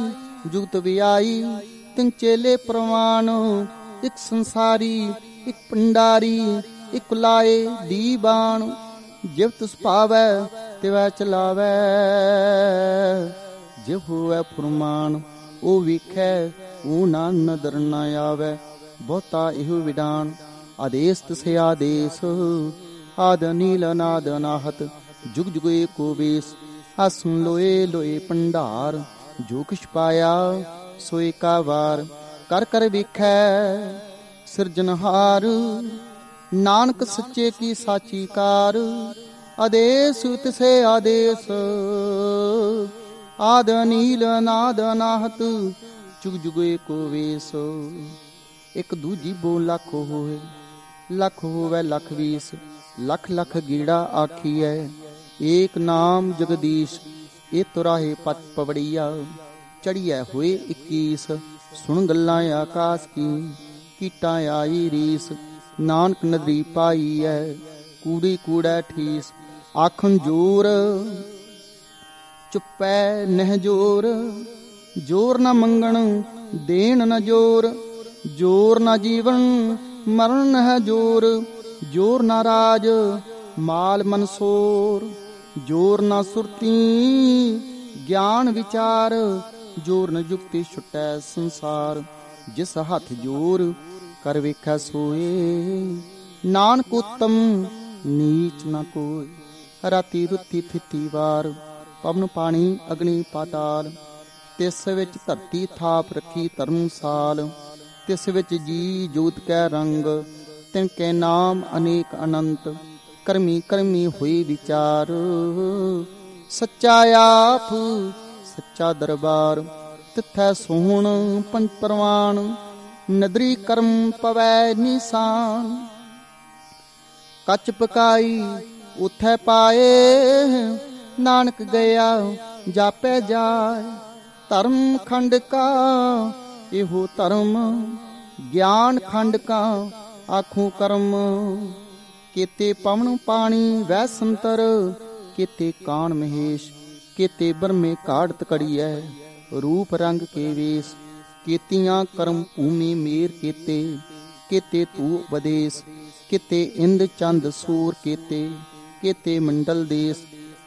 ਜੁਗਤ ਵਿਆਈ, ਤਿੰਨ ਚੇਲੇ ਪ੍ਰਵਾਨ। ਇੱਕ ਸੰਸਾਰੀ ਇੱਕ ਪੰਡਾਰੀ, ਇੱਕ ਲਾਏ ਦੀਬਾਨ। ਜਿਵ ਤਿਸ ਭਾਵੈ ਤਿਵੈ ਚਲਾਵੈ, ਜਿਵ ਹੋਵੈ ਫੁਰਮਾਨ। ਉਹ ਵੇਖੈ ਉਹ ਨਾ ਨਦਰ ਨ ਆਵੈ, ਬਹੁਤਾ ਇਹੋ ਵਿਡਾਨ। ਆਦੇਸ ਤਿਸੇ ਆਦੇਸ, ਆਦ ਅਨੀਲ ਅਨਾਦ ਅਨਾਹਤ। ਜੁਗ ਜੁਗ ਏਕੋ ਵੇਸ, ਆਸੁਨ ਲੋਏ ਲੋਏ ਭੰਡਾਰ। ਜੋ ਕਿਛ ਪਾਇਆ ਸੋ ਏਕਾ ਵਾਰ, ਕਰ ਕਰ ਵੇਖੈ ਸਿਰਜਨਹਾਰ। ਨਾਨਕ ਸੱਚੇ ਕੀ ਸਾਚੀ ਕਾਰ, ਆਦੇਸ ਤਿਸੇ ਆਦੇਸ। ਆਦ ਅਨੀਲ ਅਨਾਦ ਅਨਾਹਤ, ਜੁਗ ਜੁਗ ਏਕੋ ਵੇਸ। ਇੱਕ ਦੂਜੀ ਬੋ ਲੱਖ ਹੋਏ, ਲੱਖ ਹੋਵੇ ਲੱਖ ਵੀਸ। ਲੱਖ ਲੱਖ ਗੀੜਾ ਆਖੀਐ, ਏਕ ਨਾਮ ਜਗਦੀਸ਼। ਇਹ ਤੁਰਾਹੇ ਪਤ ਪਵੜੀਆ, ਚੜੀਐ ਹੋਏ 21। ਸੁਣ ਗੱਲਾਂ ਆਕਾਸ਼ ਕੀ, ਕੀਟਾਂ ਆਈ ਰੀਸ। ਨਾਨਕ ਨਦਰੀ ਪਾਈ ਐ, ਕੂੜੀ ਕੂੜੈ ਠੀਸ। ਆਖਣ ਜੋਰ ਚੁੱਪੈ ਨਹਿ ਜੋਰ, ਜੋਰ ਨਾ ਮੰਗਣ ਦੇਣ ਨ ਜੋਰ। ਜੋਰ ਨਾ ਜੀਵਨ ਮਰਨ ਨਹਿ ਜੋਰ, ਜੋਰ ਨਾ ਰਾਜ ਮਾਲ ਮਨਸੋਰ। ਜੋਰ ਨਾ ਸੁਰਤੀ ਗਿਆਨ ਵਿਚਾਰ, ਜੋਰ ਨ ਜੁਗਤੀ ਛੁਟੈ ਸੰਸਾਰ। ਜਿਸ ਹੱਥ ਜੋਰ ਕਰ ਵੇਖੈ ਸੋਏ, ਨਾਨਕ ਉਤਮ ਨੀਚ ਨ ਕੋਈ। ਰਾਤੀ ਰੁੱਤੀ ਥਿਤੀ ਵਾਰ, ਪਵਨ ਪਾਣੀ ਅਗਨੀ ਪਾਤਾਲ। ਤਿਸ ਵਿੱਚ ਧਰਤੀ ਥਾਪ ਰੱਖੀ ਧਰਮਸਾਲ। ਤਿਸ ਵਿੱਚ ਜੀ ਜੋਤ ਕੈ ਰੰਗ, ਤਿਨ ਕੈ ਨਾਮ ਅਨੇਕ ਅਨੰਤ। ਕਰਮੀ ਕਰਮੀ ਹੋਈ ਵਿਚਾਰ, ਸੱਚਾ ਆਪ ਸੱਚਾ ਦਰਬਾਰ। ਤਿੱਥੈ ਸੋਹਣ ਪੰਜ ਪ੍ਰਵਾਨ, ਨਦਰੀ ਕਰਮ ਪਵੈ ਨਿਸ਼ਾਨ। ਕੱਚ ਪਕਾਈ ਉਥੈ ਪਾਏ, ਨਾਨਕ ਗਿਆ ਜਾਪੈ ਜਾਏ। ਧਰਮ ਖੰਡ ਕਾ ਇਹੋ ਧਰਮ, ਗਿਆਨ ਖੰਡ ਕਾ ਆਖੂ ਕਰਮ। ਕੀਤੇ ਪਵਨ ਪਾਣੀ ਵੈ ਸੰਤਰ, ਕੀਤੇ ਕਾਣ ਮਹੇਸ਼। ਕੀਤੇ ਬਰਮੇ ਕਾੜਤ ਕੜੀਐ, ਰੂਪ ਰੰਗ ਕੇ ਵੇਸ। ਕੀਤੀਆਂ ਕਰਮ ਭੂਮੀ ਮੇਰ ਕੀਤੇ, ਕੀਤੇ ਤੂ ਉਪਦੇਸ। ਕੀਤੇ ਇੰਦ ਚੰਦ ਸੂਰ ਕੀਤੇ, ਕੀਤੇ ਮੰਡਲ ਦੇਸ।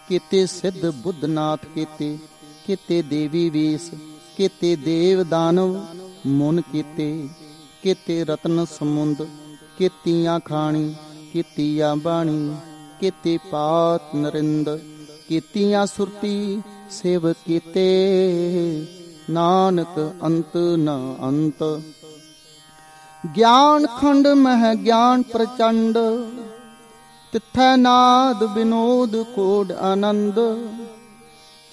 ਕੀਤੇ ਸਿੱਧ ਬੁੱਧ ਨਾਥ ਕੀਤੇ, ਕੀਤੇ ਦੇਵੀ ਵੇਸ। ਕੀਤੇ ਦੇਵ ਦਾਨਵ ਮੁਨ ਕੀਤੇ, ਕੀਤੇ ਰਤਨ ਸਮੁੰਦ। ਕੀਤੀਆਂ ਖਾਣੀ ਕੀਤੀਆਂ ਬਾਣੀ, ਕੀਤੇ ਪਾਤ ਨਰਿੰਦ। ਕੀਤੀਆਂ ਸੁਰਤੀ ਸੇਵ ਕੀਤੇ, ਨਾਨਕ ਅੰਤ ਨ ਅੰਤ। ਗਿਆਨ ਖੰਡ ਮਹਿ ਗਿਆਨ ਪ੍ਰਚੰਡ, ਤਿੱਥੈ ਨਾਦ ਵਿਨੋਦ ਕੋਡ ਆਨੰਦ।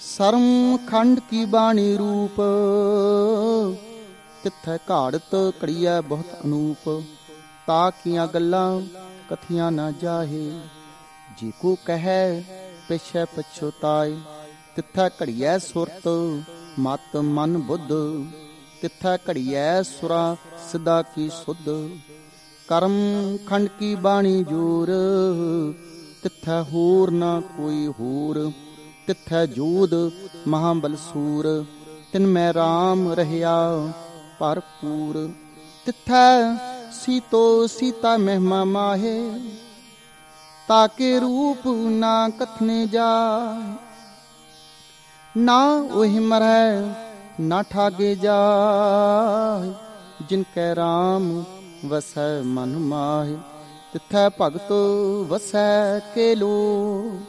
ਸਰਮ ਖੰਡ ਕੀ ਬਾਣੀ ਰੂਪ, ਤਿੱਥੈ ਘਾੜਤ ਘੜੀਐ ਬਹੁਤ ਅਨੂਪ। ਤਾ ਕੀਆਂ ਗੱਲਾਂ ਕਥੀਆਂ ਨਾ ਜਾਹੇ, ਜੇ ਕੋ ਕਹੈ ਪਿਛੈ ਪਛੁਤਾਏ। ਤਿੱਥੈ ਘੜੀਐ ਸੁਰਤ ਮਤ ਮਨ ਬੁੱਧ, ਤਿੱਥੈ ਘੜੀਐ ਸੁਰਾ ਸਿਧਾ ਕੀ ਸੁਧ। ਕਰਮ ਖੰਡ ਕੀ ਬਾਣੀ ਜੋਰ, ਤਿੱਥੈ ਹੋਰ ਨਾ ਕੋਈ ਹੋਰ। ਤਿੱਥੈ ਜੋਧ ਮਹਾਬਲ ਸੂਰ, ਤਿਨ ਮੈਂ ਰਾਮ ਰਹਿਆ ਭਰਪੂਰ। ਤਿੱਥੈ ਸੀਤੋ ਸੀਤਾ ਮਹਿਮਾ ਮਾਹੇ, ਤਾਕੇ ਰੂਪ ਨਾ ਕਥਨੇ ਜਾਏ। ਨਾ ਉਹੀ ਮਰੈ ਨਾ ਠਾਗੇ ਜਾਏ, ਜਿਨ ਕੈ ਰਾਮ ਵਸੈ ਮਨ ਮਾਹਿ। ਤਿਥੈ ਭਗਤ ਵਸੈ ਕੇ ਲੋ,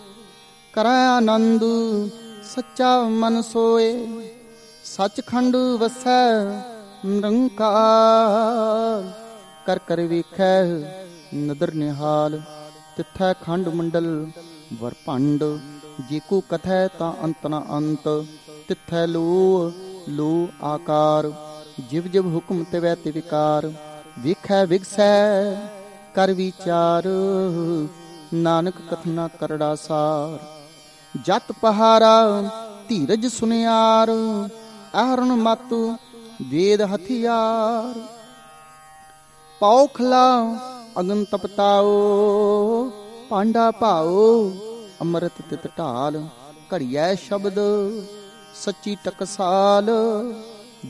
ਕਰੈ ਆਨੰਦ ਸੱਚਾ ਮਨ ਸੋਏ। ਸੱਚਖੰਡ ਵਸੈ ਨਿਰੰਕਾਰ, ਕਰ ਕਰ ਵੇਖੈ ਨਦਰ ਨਿਹਾਲ। ਤਿਥੈ ਖੰਡ ਮੰਡਲ ਵਰ ਭੰਡ, ਜੇ ਕੋ ਕਥੈ ਤਾਂ ਅੰਤ ਨ ਅੰਤ। ਤਿਥੈ ਲੋ ਲੋ ਆਕਾਰ, ਜਿਵ ਜਿਵ ਹੁਕਮ ਤਿਵੈ ਤੇ ਵਿਕਾਰ। ਵੇਖੈ ਵਿਗਸੈ ਕਰ ਵਿਚਾਰ, ਨਾਨਕ ਕਥਨਾ ਕਰੜਾ ਸਾਰ। ਜਤ ਪਹਾਰਾ ਧੀਰਜ ਸੁਨਿਆਰ, ਅਹਰਣ ਮਤ ਵੇਦ ਹਥਿਆਰ। ਪੌਖਲਾ ਅਗਨ ਤਪਤਾਓ, ਪਾਂਡਾ ਭਾਓ ਅੰਮ੍ਰਿਤ ਤਿਤ ਢਾਲ। ਘੜੀਐ ਸ਼ਬਦ ਸੱਚੀ ਟਕਸਾਲ,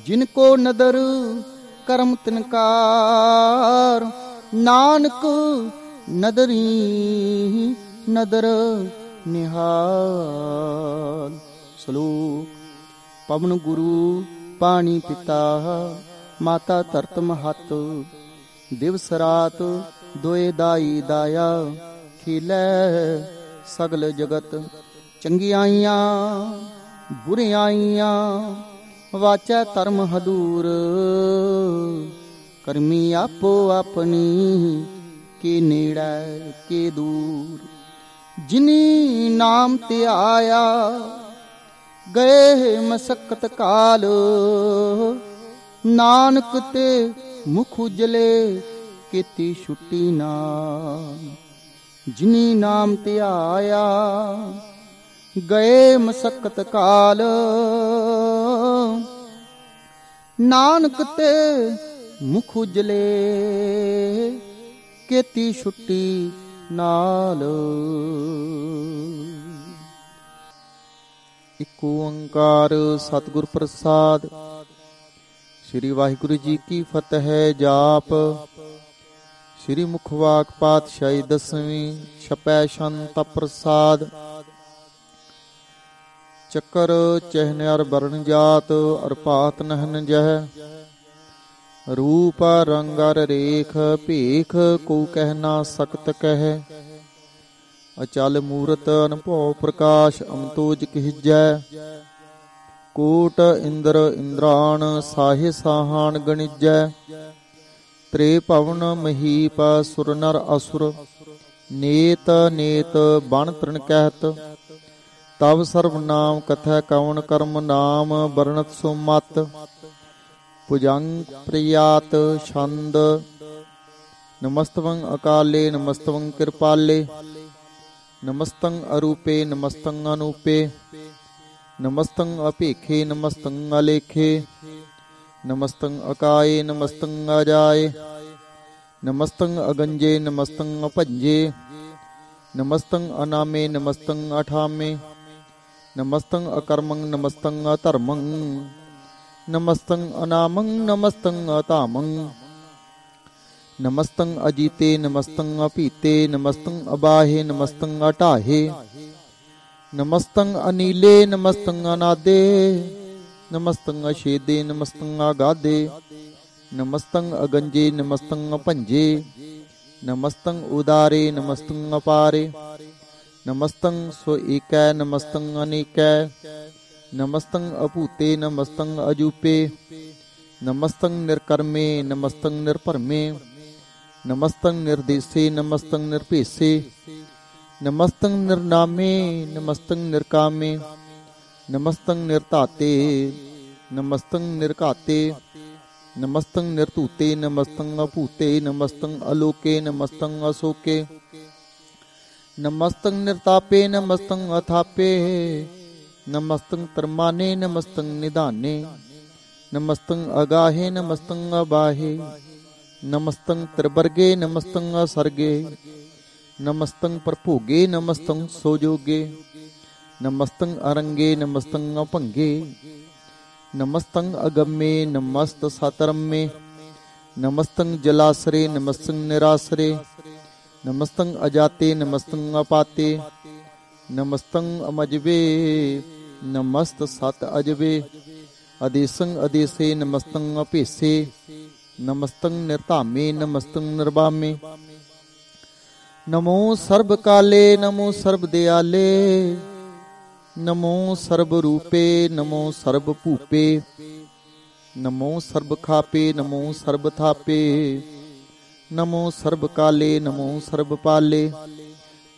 ਜਿਨ ਕੋ ਨਦਰ ਕਰਮ ਤਿਨਕਾਰ। ਨਾਨਕ ਨਦਰੀ ਨਦਰ ਨਿਹਾਲ। ਸ਼ਲੋਕ। ਪਵਨ ਗੁਰੂ ਪਾਣੀ ਪਿਤਾ, ਮਾਤਾ ਧਰਤ ਮਹੱਤ। ਦਿਵਸ ਰਾਤ ਦੋਏ ਦਾਈ ਦਾਇਆ, ਖੇਲੈ ਸਗਲ ਜਗਤ। ਚੰਗਿਆਈਆਂ ਬੁਰਿਆਈਆਂ, ਵਾਚੈ ਧਰਮ ਹਦੂਰ। ਕਰਮੀ ਆਪੋ ਆਪਣੀ, ਕੇ ਨੇੜੈ ਕੇ ਦੂਰ। ਜਿਨੀ ਨਾਮ ਤੇ ਆਇਆ, ਗਏ ਮਸਕਤ ਕਾਲ। ਨਾਨਕ ਤੇ ਮੁਖ ਉਜਲੇ, ਕੀਤੀ ਛੁੱਟੀ ਨਾਮ। ਜਿਨੀ ਨਾਮ ਤੇ ਆਇਆ, ਗਏ ਮਸਕਤ ਕਾਲ। ਨਾਨਕ ਤੇ ਮੁਖ ਉਜਲੇ, ਕੀਤੀ ਛੁੱਟੀ ਨਾਲ। ਇਕ ਓੰਕਾਰ ਸਤਿਗੁਰ ਪ੍ਰਸਾਦ। ਸ੍ਰੀ ਵਾਹਿਗੁਰੂ ਜੀ ਕੀ ਫਤਿਹ। ਜਾਪ। ਸ੍ਰੀ ਮੁਖਵਾਕ ਪਾਤਸ਼ਾਹੀ ਦਸਵੀਂ, ਛਪੈ ਸ਼ੰਤ ਪ੍ਰਸਾਦ। ਚੱਕਰ ਚਹਿਨ ਅਰ ਬਰਨ ਜਾਤ, ਅਰ ਪਾਤ ਨਹਨ ਜਹ। ਰੂਪ ਰੰਗ ਅਰ ਰੇਖ, ਭੇਖ ਕੋ ਕਹਿ ਨਾ ਸਕਤ ਕਹਿ। ਅਚਲ ਮੂਰਤ ਅਨਭਉ ਪ੍ਰਕਾਸ਼, ਅਮਤੋਜ ਕਹਿਜੈ। ਕੋਟ ਇੰਦਰ ਇੰਦਰਾਣ, ਸਾਹੇ ਸਾਹਾਨ ਗਣਿਜੈ। ਤ੍ਰੇ ਭਵਨ ਮਹੀਪ, ਸੁਰ ਨਰ ਅਸੁਰ। ਨੇਤ ਨੇਤ ਬਣ ਤ੍ਰਿਣ ਕਹਿਤ, ਤਵ ਸਰਬ ਨਾਮ ਕਥੈ ਕਵਨ ਕਰਮ ਨਾਮ। ਵਰਣਤ ਸੋ ਮਤ ਭੁਜੰਗ ਪ੍ਰਿਆਤ ਛੰਦ। ਨਮਸਤਵੰ ਅਕਾਲੇ ਨਮਸਤਵੰ ਕਿਰਪਾਲੇ। ਨਮਸਤੰ ਅਰੂਪੇ ਨਮਸਤੰ ਅਨੂਪੇ। ਨਮਸਤੰ ਅਭੇਖੇ ਨਮਸਤੰ ਅਲੇਖੇ। ਨਮਸਤੰ ਅਕਾਏ ਨਮਸਤੰ ਅਜਾਏ। ਨਮਸਤੰ ਅਗੰਜੇ ਨਮਸਤੰ ਅਭੰਜੇ। ਨਮਸਤੰ ਅਨਾਮੇ ਨਮਸਤੰ ਅਠਾਮੇ। ਨਮਸਤੰ ਅਕਰਮੰ ਨਮਸਤੰ ਅਧਰਮੰ। ਨਮਸਤੰ ਅਨਾਮੰ ਨਮਸਤੰ ਅਧਾਮੰ। ਨਮਸਤੰ ਅਜੀਤੇ ਨਮਸਤੰ ਅਭੀਤੇ। ਨਮਸਤੰ ਅਬਾਹੇ ਨਮਸਤੰ ਅਟਾਹੇ। ਨਮਸਤੰ ਅਨੀਲੇ ਨਮਸਤੰ ਅਨਾਦੇ। ਨਮਸਤੰ ਅਛੇਦੇ ਨਮਸਤੰ ਆਗਾਦੇ। ਨਮਸਤੰ ਅਗੰਜੇ ਨਮਸਤੰ ਅਭੰਜੇ। ਨਮਸਤੰ ਉਦਾਰੇ ਨਮਸਤੰ ਅਪਾਰੇ। ਨਮਸਤੰ ਸੋ ਏਕੈ ਨਮਸਤੰ ਅਨੇਕੈ। ਨਮਸਤੰ ਅਭੂਤੇ ਨਮਸਤੰ ਅਜੂਪੇ। ਨਮਸਤੰ ਨਿਰਕਰਮੇ ਨਮਸਤੰ ਨਿਰਭਰਮੇ। ਨਮਸਤੰ ਨਿਰਦੇਸੇ ਨਮਸਤੰ ਨਿਰਭੇਸੇ। ਨਮਸਤੰ ਨਿਰਨਾਮੇ ਨਮਸਤੰ ਨਿਰਕਾਮੇ। ਨਮਸਤੰ ਨਿਰਧਾਤੇ ਨਮਸਤੰ ਨਿਰਘਾਤੇ। ਨਮਸਤੰ ਨਿਰਧੂਤੇ ਨਮਸਤੰ ਅਭੂਤੇ। ਨਮਸਤੰ ਅਲੋਕੇ ਨਮਸਤੰ ਅਸੋਕੇ। ਨਮਸਤੰ ਨਿਰਤਾਪੇ ਨਮਸਤੰ ਅਥਾਪੇ। ਨਮਸਤੰ ਤਰਮਾਨੇ ਨਮਸਤੰ ਨਿਧਾਨੇ। ਨਮਸਤੰ ਅਗਾਹੇ ਨਮਸਤੰ ਅਬਾਹੇ। ਨਮਸਤੰ ਤ੍ਰਿਵਰਗੇ ਨਮਸਤੰ ਅਸਰਗੇ। ਨਮਸਤੰ ਪ੍ਰਭੋਗੇ ਨਮਸਤੰ ਸੋਜੋਗੇ। ਨਮਸਤੰ ਅਰੰਗੇ ਨਮਸਤੰ ਅਭੰਗੇ। ਨਮਸਤੰ ਅਗੰਮੇ ਨਮਸਤ ਸਤਰੰਮੇ। ਨਮਸਤੰ ਜਲਾਸਰੇ ਨਮਸਤੰ ਨਿਰਾਸਰੇ। ਨਮਸਤੰ ਅਜਾਤੇ ਨਮਸਤੰ ਅਪਾਤੇ। ਨਮਸਤੰ ਅਮਜਵੇ ਨਮਸਤ ਸਤ ਅਜਵੇ। ਅਦੇਸੰ ਅਦੇਸੇ ਨਮਸਤੰ ਅਭੇਸੇ। नमस्तं निर्धामे नमस्तं निर्वामे। नमो सर्व काले नमो सर्व दयाले, नमो सर्व रूपे नमो सर्व भूपे, नमो सर्व खापे नमो सर्व थापे, नमो सर्व काले नमो सर्व पाले।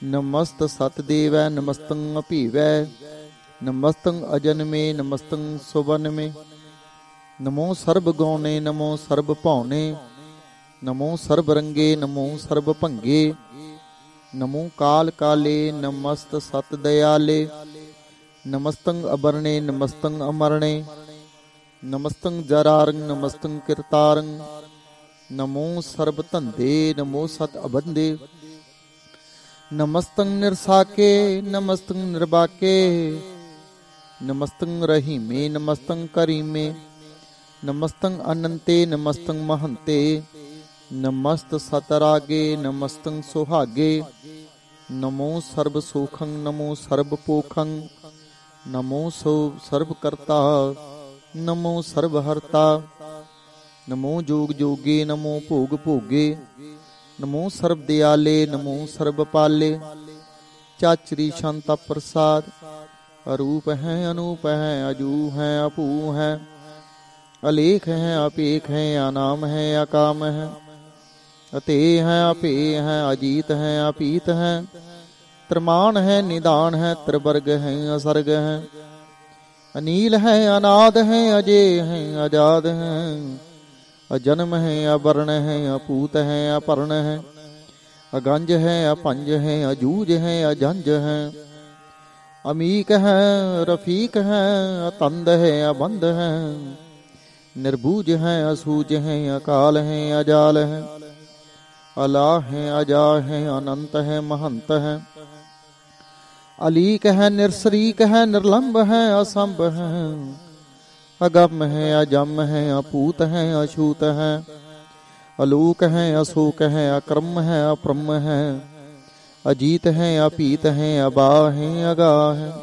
नमस्त सतदेवै नमस्तं अपीवै, नमस्तं अजन्मे नमस्तं सुवनमे। नमो सर्व गौणे नमो सर्व भौने, नमो सर्व रंगे नमो सर्व भंगे। नमो काल काले नमस्त सत दयाले, नमस्तं अबरणे नमस्तं अमरणे, नमस्तं जरारं नमस्तं कीर्तारं। नमो सर्व धंधे नमो सत अबंधे, नमस्तं निरसाके नमस्तं निर्बाके, नमस्तं रहीमे नमस्तं करीमे, नमस्तं अनंते नमस्तं महंते। नमस्त सतरागे नमस्तं सुहागे, नमो सर्व सुखं नमो सर्व पोखं, नमो सर्वकर्ता नमो सर्वहर्ता। नमो जोग जोगे नमो भोग भोगे, नमो सर्व दयाले नमो सर्व पाले। चाचरी शांता प्रसाद, अरूप है अनूप है अजू है अपू है, अलेख है अपेख है अनाम है अकाम है, अते है अपे है अजीत है अपीत है, त्रमान है निदान है त्रिवर्ग है असर्ग है, अनील है अनाद है अजय है आजाद है, अजन्म है अवर्ण है अपूत है अपर्ण है, अगंज है अपंज है अजूज है अजंज है, अमीक है रफीक है अतंद है अबंध है, निर्बूज है असूज है अकाल है अजाल है, अला है अजा है अनंत है महंत है, अलीक है निरसरीक है निर्लंब है असंभ है, अगम है अजम है अपूत है अछूत है, अलूक है अशोक है अक्रम है अप्रम है, अजीत है अपीत है अबा है अगा है,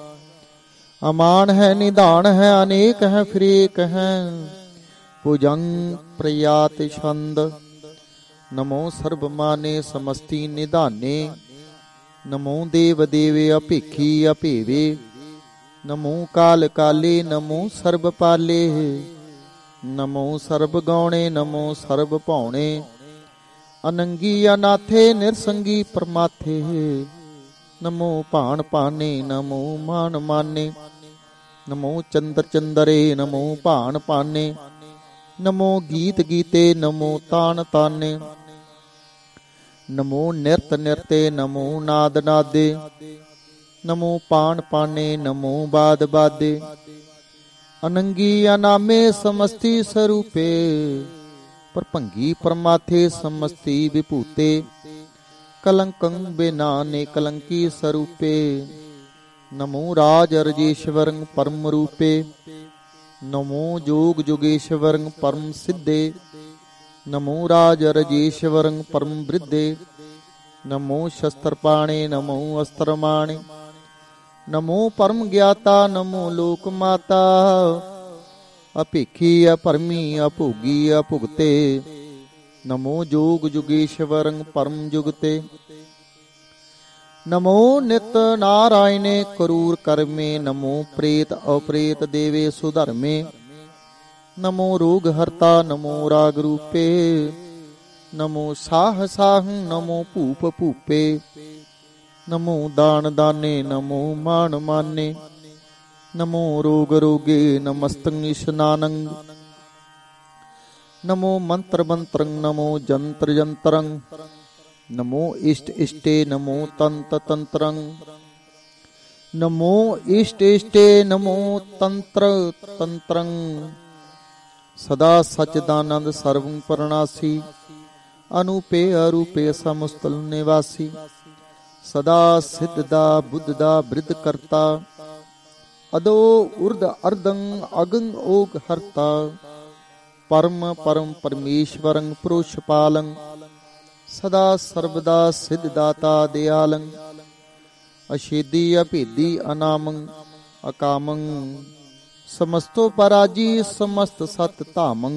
अमान है निदान है अनेक है फिर एक है, भुजंग प्रयात छंद। नमो सर्वमाने समस्ति निधाने, नमो देव देवे अपेखी अपेवे, नमो काल काले नमो सर्व पाले, नमो सर्व गौणे नमो सर्व भौणे, अनंगी अनाथे निरसंगी परमाथे, नमो भाण पाने नमो मान माने, नमो चंद्र चंदरे नमो भाण पाने, नमो गीत गीते नमो तान ताने, नमो निरत निरते नमो नाद नादे, नमो पान पाने नमो बाद बादे, अनंगी अनामे समस्ति स्वरूपे, परभंगी परमाथे समस्ति विभूते, कलंकं बेनाने कलंकी स्वरूपे, नमो राज रजेश्वरं परम रूपे, नमो जोग जोगेश्वरं परम सिद्धे, नमो राज रजेश्वरं परम वृद्धे, नमो शस्त्रपाणे नमो अस्त्रमाणे, नमो परम ज्ञाता नमो लोक माता, अपेखी अपरमी अभोगी अभुगते, नमो जोग जुगेश्वरं परम जुगते, नमो नित नारायणे करूर कर्मे, नमो प्रेत अप्रेत देवे सुधर्मे, नमो रोग हरता नमो राग रूपे, नमो साह साहं नमो भूप भूपे, नमो दान दाने नमो मान माने, नमो रोग रोगे नमस्तं ईशनानं, नमो मंत्र मंत्रं नमो जंत्र जंत्रं, नमो इष्ट इष्टे नमो तंत्र तंत्रं, नमो इष्ट इष्टे नमो तंत्र तंत्रं, सदा सच्चिदानंद सर्वं परनासी, अनूपे अरूपे समुस्तल निवासी, सदा सिद्धदा बुद्धदा वृद्ध करता, अदो उर्द अर्दं अगं ओग हरता, परम परम परमेश्वरं पुरुषपालं, सदा सर्वदा सिद्धदाता दयालं, अशेदी अभेदी अनामं अकामं, समस्तो पराजी समस्त सत धामं,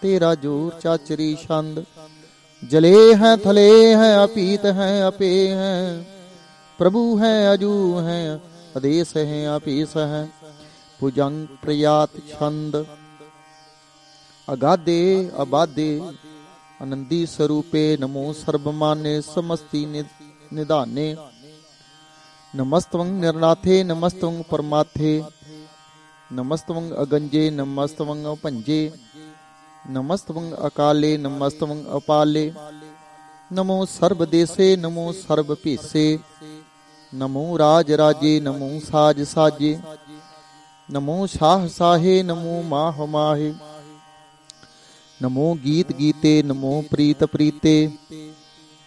तेरा जोर चाचरी छंद। जले हैं थले हैं अपीत हैं अपे हैं, प्रभु हैं अजू हैं आदेश हैं आपेश हैं। भुजंग प्रयात छंद। अगाधे अबाधे आनंदी स्वरूपे नमो सर्वमान्य समस्ति निधाने। नमस्तवं निर्नाथे नमस्तवं परमाथे, नमस्तवं अगंजे नमस्तवं अपंजे, नमस्तवं अकाले नमस्तवं अपाले। नमो सर्वदेशे नमो सर्वपेशे, नमो राज राजे नमो साज साजे। नमो शाह साहे नमो माह माहे, नमो गीत गीते नमो प्रीत प्रीते।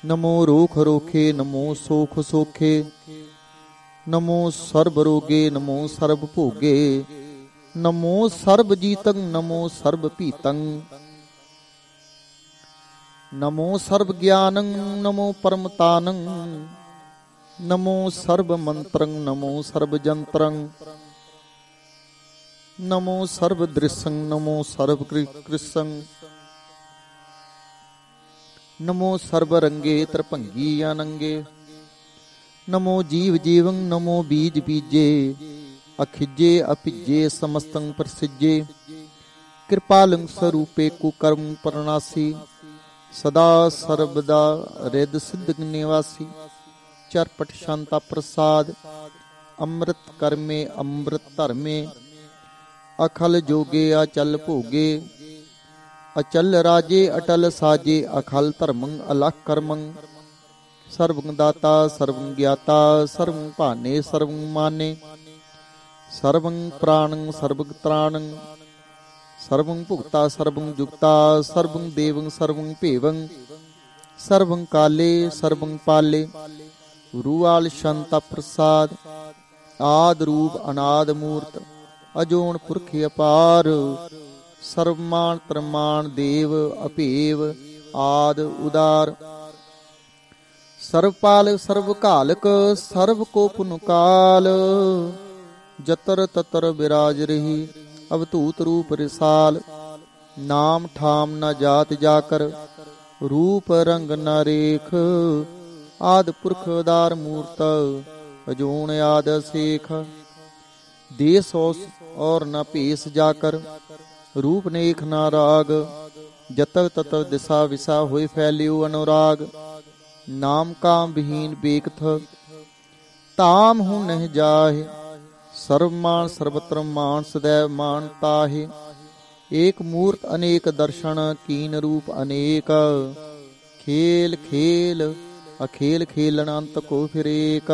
नमो रोख रोखे नमो सोख सोखे, नमो सर्व रोगे नमो सर्व भोगे। नमो सर्व जीतं नमो सर्व पीतं, नमो सर्व ज्ञानं नमो परमतानं। नमो सर्व मंत्रं नमो सर्व जंत्रं, नमो सर्व दृश्यं नमो सर्व कृष्णं। नमो सर्व रंगे त्रिभंगी अनंगे। नमो जीव जीवं नमो बीज बीजे, अखिजे अपिजे समस्तं प्रसिजे। कृपालं स्वरूपे कुकर्म परनासी, सदा सर्वदा हृद सिद्ध निवासी। चरपट शांता प्रसाद, अमृत कर्मे अमृत धर्मे। अखल जोगे अचल भोगे, अचल राजे अटल साजे। अखल धर्मं अलख कर्मं, सर्वं दाता सर्वं ज्ञाता सर्वं भाने सर्वं माने। सर्वं प्राणं सर्वं त्राणं, सर्वं भुक्ता सर्वं जुक्ता। सर्वं देवं सर्वं भेवं, सर्वं काले सर्वं पाले। रूआल शांता प्रसाद, आद रूप अनाद मूर्त। अजोन पुरख अपार, सर्वमान प्रमाण देव अपेव आद उदार। सर्वपाल सर्वकालक सर्व को पुनकाल, जतर ततर विराज रही अवधूत रूप रिसाल। नाम ठाम न जात जाकर, रूप रंग न रेख। आद पुरख उदार मूर्त, अजून आद शेख। देश और न पेश जाकर, रूप नेक न राग। जतर ततर दिशा विशा होए फैलियो अनुराग। नाम काम विहीन बेकथ, ताम हूँ नह जाहे। सर्वमान सर्वत्र मान सदैव मान ताहे। एक मूर्त अनेक दर्शन, कीन रूप अनेक। खेल खेल अखेल खेलन अंत को फिर एक।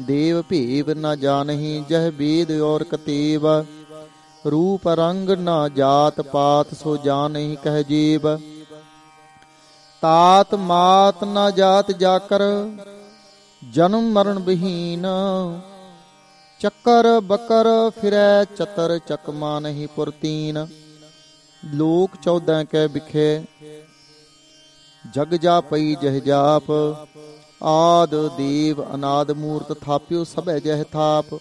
देव भेव न जानहि जह वेद और कतेव। रूप रंग न जात पात सो जानहि कह जेब। तात मात न जात जाकर, जन्म मरण विहीन। चक्कर बकर फिरै चतर, चकमा नहीं पुरतीन। लोक 14 कै बिखे, जग जापई जह जाप। आद देव अनाद मूर्त, थाप्यो सब जह थाप।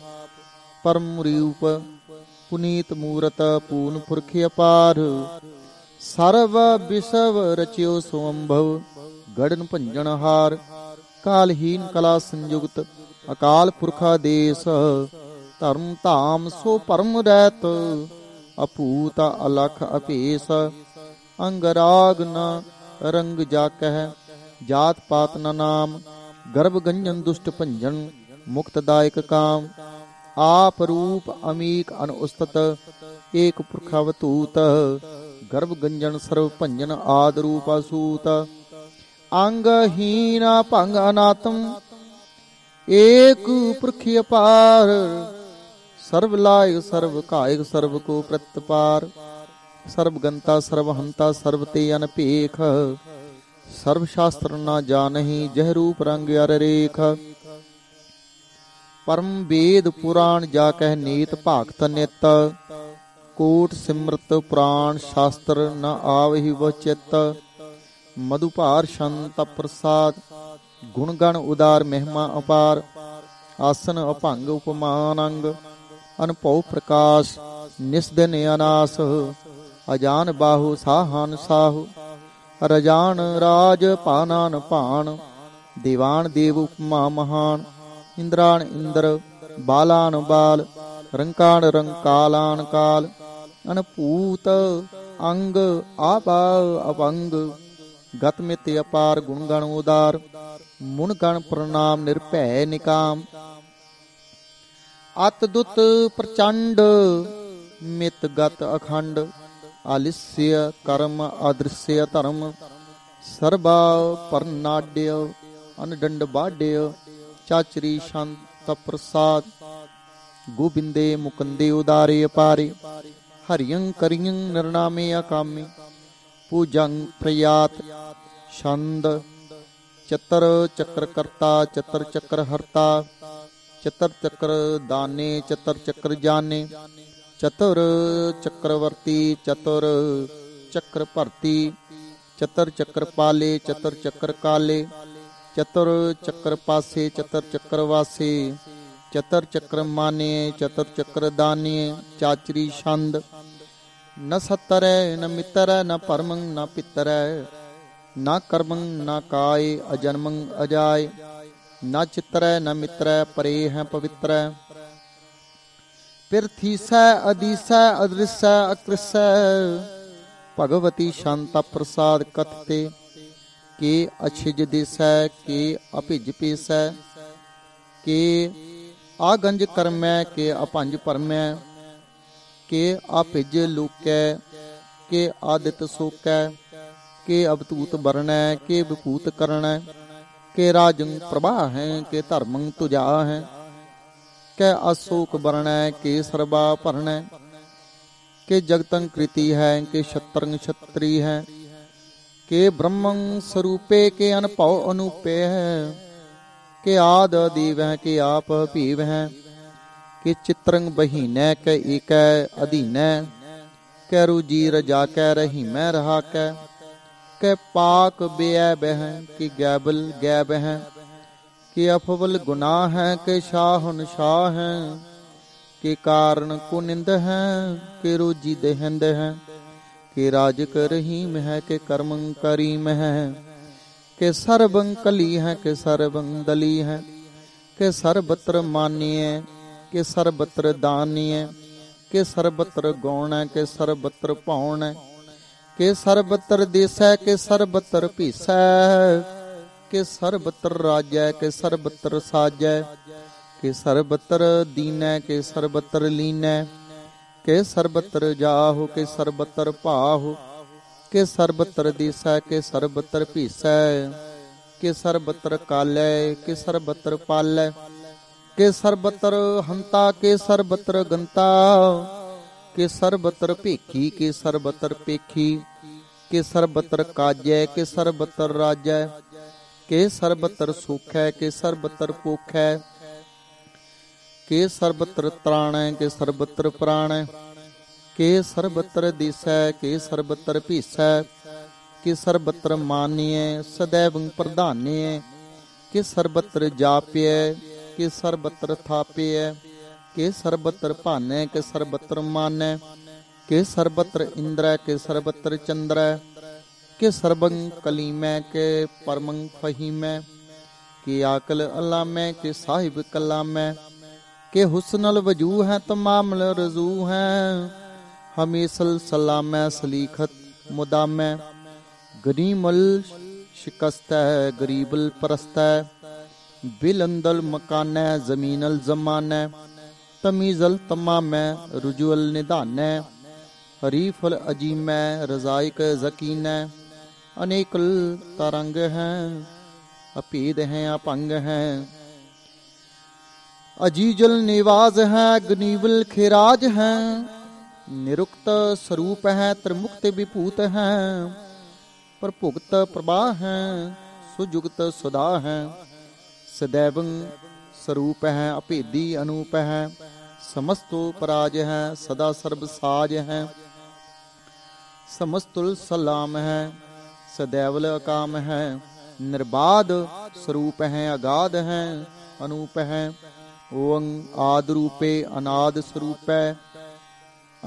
परम रूप पुनीत मूरत, पूर्ण पुरख अपार। सर्व विषव रचियो स्वंभव, गड़न भंजन हार। कालहीन कला संयुक्त, अकाल पुरखादेश। धर्म धाम सो परम रहत, अपूत अलख अपेश। अंगराग न रंग जाकह, जात पात न नाम। गर्भ गंजन दुष्ट भंजन, मुक्तदायक काम। आप रूप अमीक अनुस्तत, एक पुरखावतूत। गर्भ गंजन सर्व भंजन, आद रूप असूत। अंगहीन भंग अनातम, एक पुरख अपार। सर्व लायक सर्व कायक, सर्व को प्रतपार। सर्वगंता सर्वहंता, सर्वते अनपेख। सर्व शास्त्र न जानहि, जह रूप रंग अर रेख। परम वेद पुराण जाकह नीत, भागत नित। कोट सिमृत पुराण शास्त्र, न आवहि वह चित्त। मधुपार शांत प्रसाद, गुण गण उदार महिमा अपार। आसन अभंग उपमान अंग, अनभव प्रकाश निस्दिन अनास। अजान बाहु साहान साहु रजान राज पानान पान दीवान देव उपमा महान इंद्रान इंद्र बालान बाल रंकान रंकालान काल अनपूत अंग आपा अपंग गत मित अपार गुण गण उदार मुन गण प्रणाम निर्भय निकाम अत दुत प्रचंड मित गत अखंड आलिस्य कर्म अदृश्य धर्म सर्वा परनाड्य अनडंड बाड्य चाचरी शांत प्रसाद गोबिंदे मुकुंदे उदारे अपारे हरियं करियं निर्नामे अकामे पूजं प्रयात छंद चतर चक्र कर्ता चतर चक्र हरता चतर चक्र दाने चतर चक्र जाने चतुर चक्रवर्ती चतुर चक्र भरती चतर चक्र पाले चतर चक्र काले चतुर चक्र पासे चतर चक्र वासे चतर चक्र माने चतर चक्र दाने चाचरी छंद न सत्तर न मित्र न परमं न पितर न कर्मं न काय अजन्मं अजाय न चित्र न मित्र परे हैं पवित्र पृथ्वी स अदिश अदृश्य अकृष्य भगवती शांता प्रसाद कथते के अछिज दिश के अभिज पेश के आगंज कर्म के अपंज परम के आभिज लूकै के आदित सोकै के अवतूत वर्ण के विभूत कर्ण के राजं प्रभा है के धर्मं तुजा है के अशोक वर्ण के सर्वा भरण के जगतं कृति है के क्षत्रं क्षत्री है के ब्रह्मं स्वरूपे के अनभव अनूपे है के आद देव है के आप भीव है कि चित्रंग बहीनै कै एक अधीनै कै रुजी रजा कै रहीमै रहा कै पाक बेय बह कि गैबल गैब है कि अफवल गुनाह है कि शाहन शाह है कि कारण को निंद है कि रोजी देहंद है कि राज कर रहीम है कि कर्मं करीम है कि सर्वं कली है कि सर्वं दली है कि सर्वत्र मान्य के सर्वत्र दानीय के सर्वत्र गौण के सर्वत्र पौण के सर्वत्र देश के सर्वत्र भीस के सर्वत्र राजै के सर्वत्र साजै के सर्वत्र दीनै के सर्वत्र लीनै के सर्वत्र जाहु के सर्वत्र पाहु के सर्वत्र देश के सर्वत्र भीस के सर्वत्र कालै के सर्वत्र पालै के सर्वत्र हंता के सर्वत्र गंता के सर्वत्र भेखी के सर्वत्र पेखी के सर्वत्र काजै के सर्वत्र राजै के सर्वत्र सुख है के सर्वत्र पोख है के सर्वत्र त्राण के सर्वत्र प्राण के सर्वत्र दिश के सर्वत्र भीस के सर्वत्र मान्य सदैव प्रधान्य के सर्वत्र जाप्य के सर्वत्र थाप्य के सर्वत्र भानै के सर्वत्र मानै के सर्वत्र इंद्र के सर्वत्र चंद्र के सर्वं कलीमै के परमं फहीमै के आकल अलामै के साहिब कलामै के हुस्नल वजू है तमामल रजू है हमेशल सलामै सलीखत मुदामै गनीमल शिकस्त है गरीबल परस्त है बिलंदल मकानै जमीनल जमानै तमीजल तमामै रुजुअल निधानै हरीफल अजीमै रजाइक जकीनै अनेकल तरंग हैं अपेद हैं अपंग हैं अजीजल निवाज हैं गनीवल खिराज हैं निरुक्त स्वरूप है त्रिमुक्त विभूत हैं प्रभुक्त प्रवाह हैं सुजुगत सुधा हैं सदैवं स्वरूप है अभेदी अनूप है समस्तो पराज है सदा सर्व साज है समस्तुल सलाम है सदैवल अकाम है निर्बाध स्वरूप है अगाध है अनूप है ओं आद रूपे अनाद स्वरूप है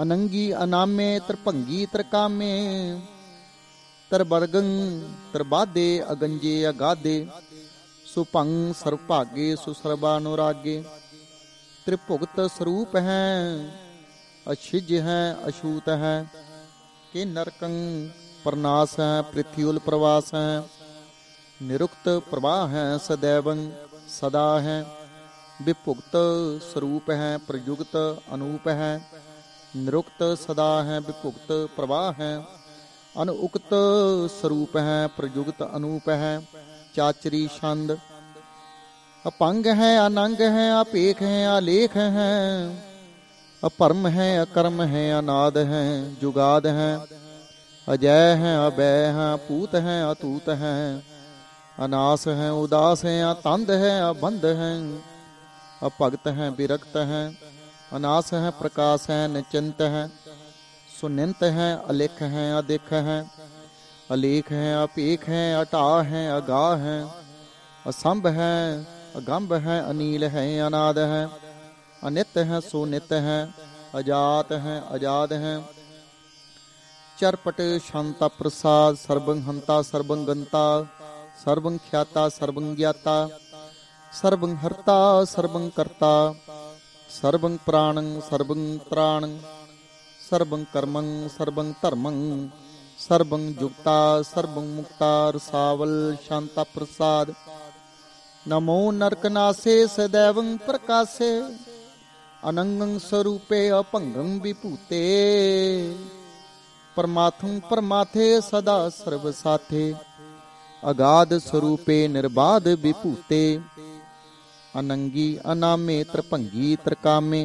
अनंगी अनामे त्रिभंगी त्रिकामे त्रिबरगं त्रिबाधे अगंजे अगाधे सुभंग सर्वभागे सुसर्वानुरागे त्रिभुगत स्वरूप है अछिज है अछूत है के नरकं प्रनाश है पृथ्वी प्रवास है निरुक्त प्रवाह है सदैवं सदा है विभुक्त स्वरूप है प्रयुक्त अनूप है निरुक्त सदा है विभुक्त प्रवाह है अनुक्त स्वरूप है प्रयुक्त अनूप है चाचरी छंद अपंग है अनंग है अपेख है आलेख है अपरम है अकर्म है अनाद है जुगाद है अजय है अभय है पूत है अतूत है अनास है उदास है अतंद है अबंध है अभगत है विरक्त है अनास है प्रकाश है निचिंत है सुनिंत है अलेख है अदिख है अलेख है अपेख है अटा है अगाह है असंभ है अगंभ है अनील है अनाद है अनित है सुनित है अजात है आजाद है चरपट शांता प्रसाद सर्वं हंता सर्वं गंता सर्वं ख्याता सर्वं ज्ञाता सर्वं हर्ता सर्वं कर्ता सर्वं प्राणं सर्वं त्राणं सर्वं कर्मं सर्वं धर्मं सर्वं जुक्ता सर्वं मुक्ता रसावल शांता प्रसाद नमो नरकनासे सदैवं प्रकाशे अनंगं स्वरूपे अपंगं विभूते परमात्मं परमाथे सदा सर्वसाथे अगाध स्वरूपे निर्बाध विभूते अनंगी अनामे त्रिभंगी त्रिकामे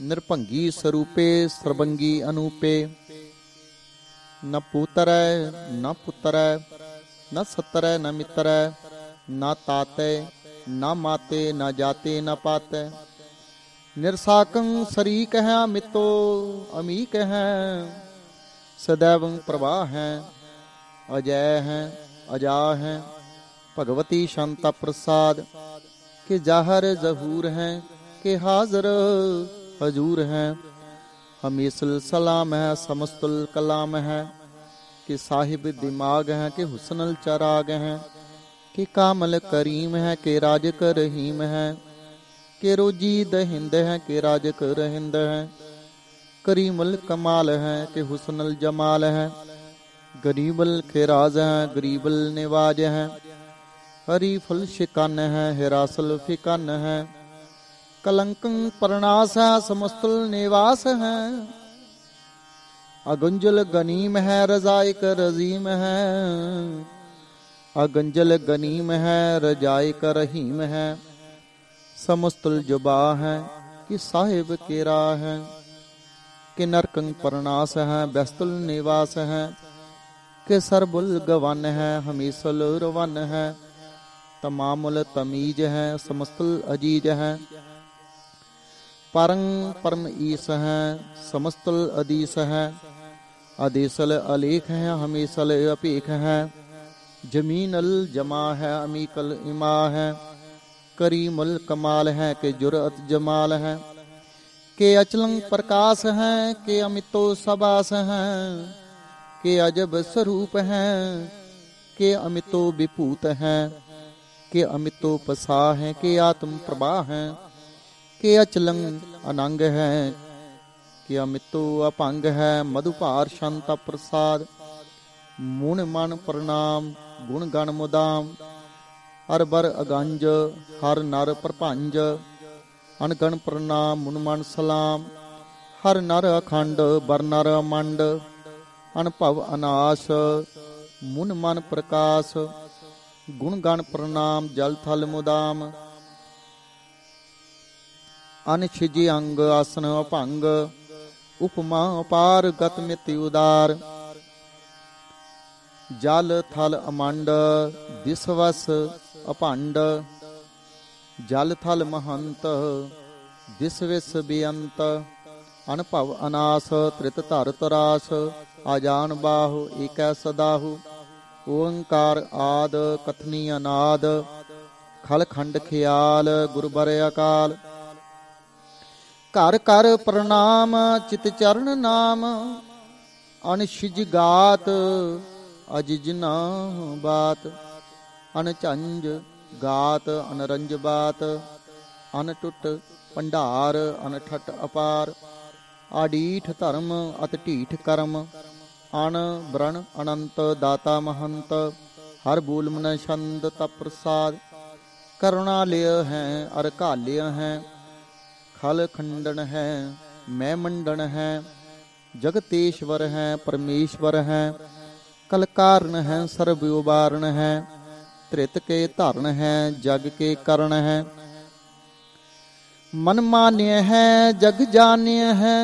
निर्भंगी स्वरूपे सर्वंगी अनूपे न पुत्र न पुत्र न सत्र न मित्र न ताते न माते न जाते न पाते निरसाकं शरीक है अमितो अमीक है सदैवं प्रवाह है अजय है अजा है भगवती शांता प्रसाद के जाहर जहूर है के हाजर हजूर है हमेशल सलाम है समस्तुल कलाम है कि साहिब दिमाग है कि हुस्नल चराग है कि कामल करीम है कि राज कर रहीम है कि रोजी दहिंद है कि राज कर हिंद है करीमल कमाल है कि हुस्नल जमाल है गरीबल के राज है गरीबल निवाज है हरीफुल शिकन है हिरासल फिकन है कलंकं प्रणास है समस्तुल निवास है अगुंजल गनीम है रजाइक रजीम है अगंजल गनीम है रजाइक रहीम है समस्तुल जुबा है कि साहिब केरा है कि नरकं प्रणास है व्यस्तुल निवास है कि सरबुल गवन है हमीसुल रवन है तमामुल तमीज है समस्तुल अजीज है परं परम ईस है समस्तुल अदीस है अदेसल अलेख है हमीसल अपेख है जमीनल जमा है अमीकल इमा है करीमुल कमाल है के जुरअत जमाल है के अचलं प्रकाश है के अमितो सबास है के अजब स्वरूप है के अमितो विभूत है के अमितो पसा है के आत्म प्रभा है के अचलं अनंग है के अमितो अपंग है मधुपार शांता प्रसाद मुन मन प्रणाम गुण गण मुदाम अरबर अगंज हर नर प्रपंज अनगण प्रणाम मुन मन सलाम हर नर अखंड बर नर मंड अनभव अनाश मुन मन प्रकाश गुण गण प्रणाम जल थल मुदाम अनछिजी अंग आसन अभंग उपमा अपार गत मिति उदार जल थल अमंड दिसवस अपंड जल थल महंत दिसविस बेअंत अनभव अनास त्रित धर तरास आजान बाहु एक सदाहु ओंकार आद कथनी अनाद खल खंड ख्याल गुरबर अकाल ਘਰ ਕਰ ਪ੍ਰਣਾਮ ਚਿਤ ਚਰਨ ਨਾਮ ਅਨਸ਼ਿਜ ਗਾਤ ਅਜਿਜ ਨਾ ਬਾਤ ਅਨਝੰਜ ਗਾਤ ਅਨਰੰਜ ਬਾਤ ਅਨਟੁੱਟ ਭੰਡਾਰ ਅਨਠਟ ਅਪਾਰ ਆਡੀਠ ਧਰਮ ਅਤ ਢੀਠ ਕਰਮ ਅਣ ਬ੍ਰਣ ਅਨੰਤ ਦਾਤਾ ਮਹੰਤ ਹਰ ਬੂਲ ਮਨ ਛੰਦ ਤਪ ਪ੍ਰਸਾਦ ਕਰੁਣਾ ਲਿය ਹੈ ਅਰ ਘਾਲਿਆ ਹੈ ਖਲ ਖੰਡਨ ਹੈ ਮੈਂ ਮੰਡਨ ਹੈ ਜਗਤੇਸ਼ਵਰ ਹੈ ਪਰਮੇਸ਼ਵਰ ਹੈ ਕਲ ਕਾਰਨ ਹੈ ਸਰਬ ਉਬਾਰਨ ਹੈ ਧ੍ਰਿਤ ਕੇ ਧਰਨ ਹੈ ਜਗ ਕੇ ਕਰਨ ਹੈ ਮਨ ਮਾਨਿਆ ਹੈ ਜਗ ਜਾਣਿਆ ਹੈ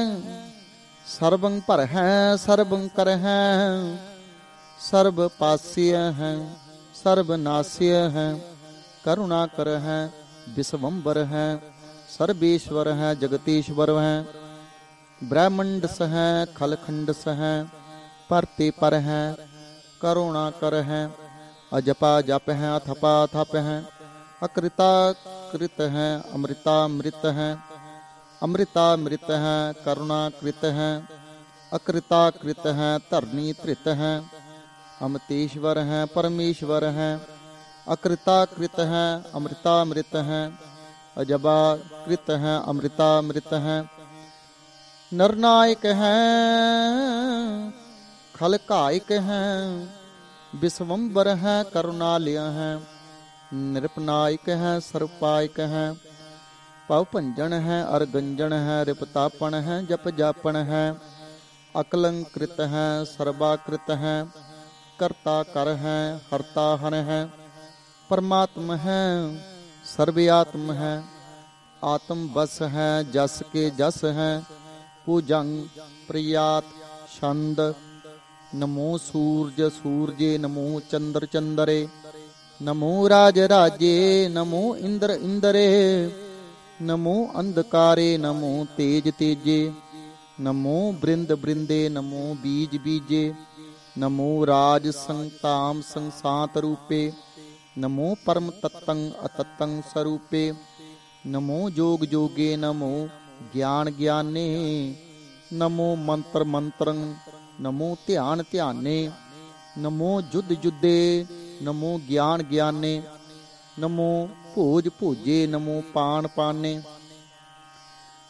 ਸਰਬੰ ਭਰ ਹੈ ਸਰਬੰ ਕਰ ਹੈ ਸਰਬ ਪਾਸਿਯ ਹੈ ਸਰਬ ਨਾਸਿਯ ਹੈ ਕਰੁਣਾ ਕਰ ਹੈ ਵਿਸਵੰਬਰ ਹੈ ਸਰਬੇਸ਼ਵਰ ਹੈ ਜਗਤੇਸ਼ਵਰ ਹੈ ਬ੍ਰਹਮੰਡਸ ਹੈ ਖਲਖੰਡਸ ਹੈ ਪਰਤੇ ਪਰ ਹੈ ਕਰੁਣਾ ਕਰ ਹੈ ਅਜਪਾ ਜਪ ਹੈ ਅਥਪਾ ਥਪ ਹੈ ਅਕ੍ਰਿਤਾ कृत है अमृता मृत है अमृता मृत है करुणा कृत है अकृता कृत है धरनी धृत है अमृतेश्वर है परमेश्वर है अकृता कृत है अमृता मृत है अजबा कृत है अमृता मृत है नरनायक है खलकायक है विश्वम्बर है करुणालय है ਨਿਰਪਨਾਇਕ ਹੈ ਸਰਪਾਇਕ ਹੈ ਭਵ ਭੰਜਨ ਹੈ ਅਰ ਗੰਜਨ ਹੈ ਰਿਪਤਾਪਨ ਹੈ ਜਪ ਜਾਪਨ ਹੈ ਅਕਲੰਕ੍ਰਿਤ ਹੈ ਸਰਬਾਕ੍ਰਿਤ ਹੈ ਕਰਤਾ ਕਰ ਹੈ ਹਰਤਾ ਹਰ ਹੈ ਪਰਮਾਤਮ ਹੈ ਸਰਬਿਆਤਮ ਹੈ ਆਤਮ ਬਸ ਹੈ ਜਸ ਕੇ ਜਸ ਹੈ ਪੂਜੰ ਪ੍ਰਿਆਤ ਛੰਦ ਨਮੋ ਸੂਰਜ ਸੂਰਜੇ ਨਮੋ ਚੰਦਰ ਚੰਦਰੇ नमो राज राजे नमो इंद्र इंद्रे नमो अंधकारे नमो तेज तेजे नमो बृंद बृंदे नमो बीज बीजे नमो राज संताम संसात रूपे नमो परम तत्तं अतत्तं स्वरूपे नमो जोग जोगे नमो ज्ञान ज्ञाने नमो मंत्र मंत्रं नमो ध्यान ध्याने नमो जुद जुदे नमो ज्ञान ज्ञाने नमो भोज भोजे नमो पान पाने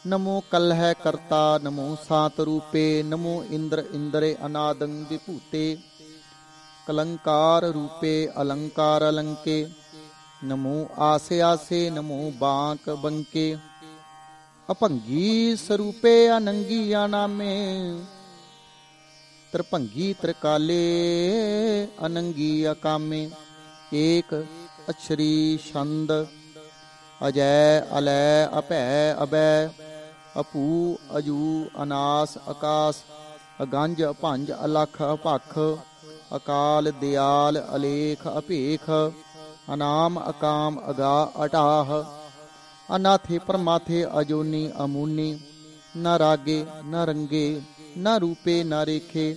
नमो कलह करता नमो सात रूपे नमो इंद्र इंद्रे अनादं विभूते कलंकार रूपे अलंकार अलंके नमो आसे आसे नमो बांक बंके अपंगी स्वरूपे अनंगी अनामे त्रिभंगी त्रिकाले अनंगी अकामे एक अक्षरी छंद अजय अलय अपै अभय अपू अजू अनास आकाश अगंज अपंज अलख अपख अकाल दयाल अलेख अपेख अनाम अकाम अगा अटाह अनाथे परमाथे अजोनी अमूनी न रागे न रंगे न रूपे न रेखे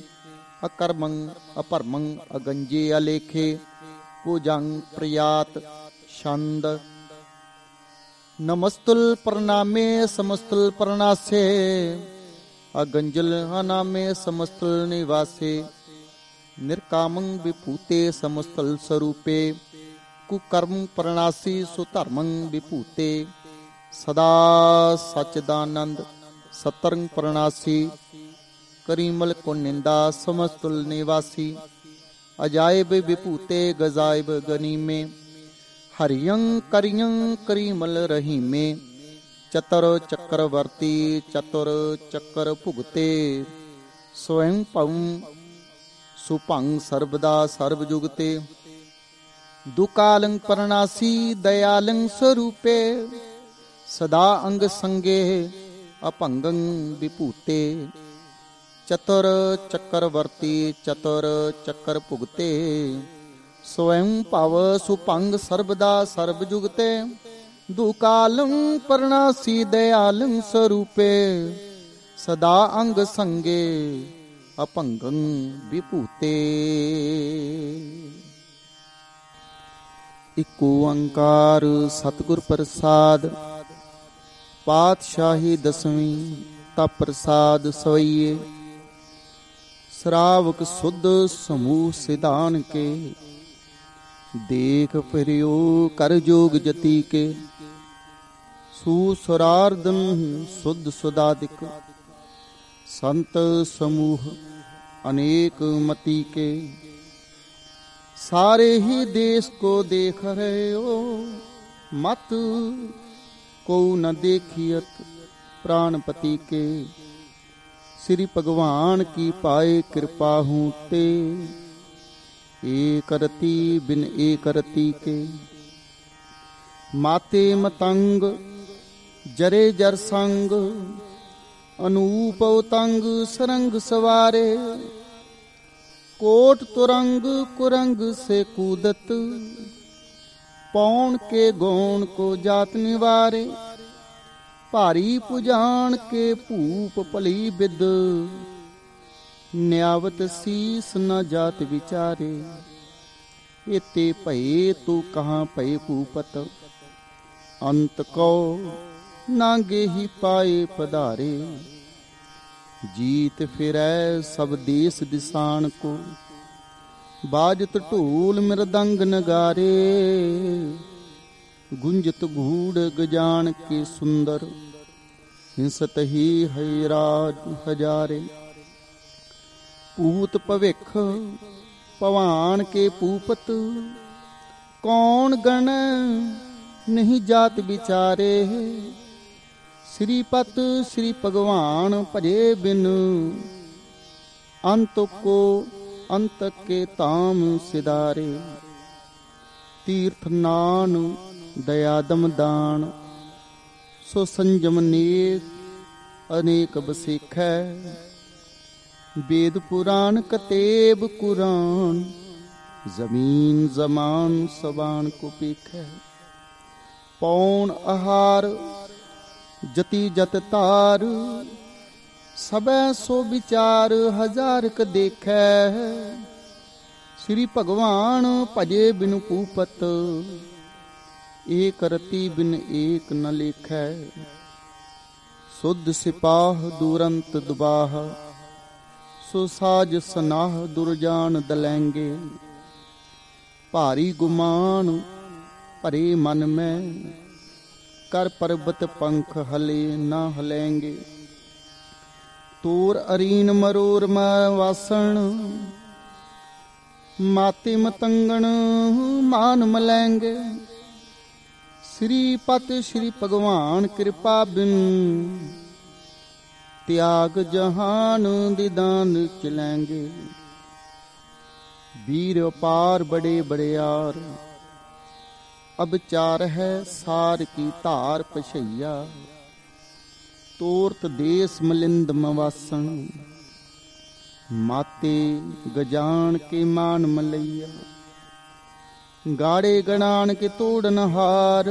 अकर्मं अपरमं अगंजे अलेखे पूजं प्रयात छंद नमस्तुल प्रणामे समस्तुल प्रणासे अगंजल अनामे समस्तुल निवासे निर्कामं विभूते समस्तुल स्वरूपे कुकर्म प्रणासी सुधर्मं विभूते सदा सच्चिदानंद सतरंग प्रणासी करीमल को निंदा समस्तुल निवासी अजायब विभूते गजायब गनीमे हरियं करियं करीमल रहीमे चतर चक्रवर्ती चतुर चक्र भुगते स्वयं पवं सुभंग सर्वदा सर्वजुगते दुकालं प्रणासी दयालं स्वरूपे सदा अंग संगे अपंगं विभूते चतुर चक्रवर्ती चतुर चक्र भुगते स्वयं पाव सुभंग सर्वदा सर्वजुगते दुकालं प्रणासी दयालं स्वरूपे सदा अंग संगे अपंगं विभूते। इक ओंकार सतगुर प्रसाद। पातशाही दसवीं ता प्रसाद सवैये, श्रावक शुद्ध समूह सिधान के, देख फिरियो कर जोग जति के, सुसुरार्दन शुद्ध सुदादिक, संत समूह अनेक मति के, सारे ही देश को देख रहे हो, मत को न देखियत प्राणपति के, श्री भगवान की पाए कृपा हूँ ते, एक रति बिन एक रति के, माते मतंग जरे जर संग, अनूप उतंग सरंग सवारे, कोट तुरंग कुरंग से कूदत, पौन के गौण को जात निवारे, भारी पुजान के भूप भली बिद, न्यावत शीस न जात विचारे, एते भये तू कहाँ भये भूपत, अंत को नागे ही पाए पधारे, जीत फिरै सब देश दिसान को, बाजत ढोल मृदंग नगारे, गुंजत घूड़ गजान के सुंदर, हिंसत ही है राज हजारे, पूत भविख पवान के पूपत, कौन गण नहीं जात विचारे, श्रीपत श्री भगवान भजे बिन, अंत को अंत के ताम सिधारे, तीर्थ नान दयादम दान, सो संजम नेक अनेक बसेखै, वेद पुराण कतेब कुरान, जमीन जमान सबान को पेखै, पौन आहार जति जत तार, सबै सो विचार हजार क देखै, श्री भगवान भजे बिनु पूपत, एक रति बिन एक न लेखै, शुद्ध सिपाह दुरंत दुबाह, सो साज सनाह दुर्जान दलेंगे, भारी गुमान भरे मन में, कर पर्वत पंख हले न हलेंगे, तोर अरीन मरोर में वासन, माते मतंगण मान मलेंगे, श्रीपत श्री भगवान कृपा बिन, त्याग जहान दिदान चलेंगे, वीर अपार बड़े बड़ेयार, अब चार है सार की तार पछैया, तोरत देश मलिंद मवासन, माते गजान के मान मलैया, गाड़े गणान के तोड़न हार,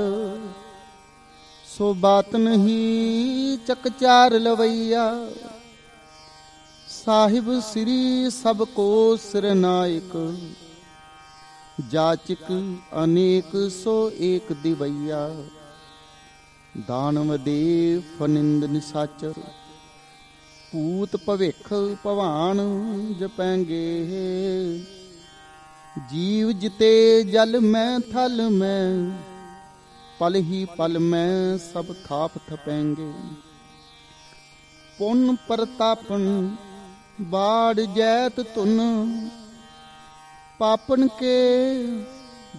सो बात नहीं चकचार लवैया, साहिब श्री सबको सिरनायक, जाचिक अनेक सो एक दिवैया, दानव देव फनिंद निसाचर, पूत भविख भवान जपेंगे, जीव जिते जल में थल में, पल ही पल में सब थाप थपेंगे, पुन प्रतापन बाढ़ जैत तुन, पापन के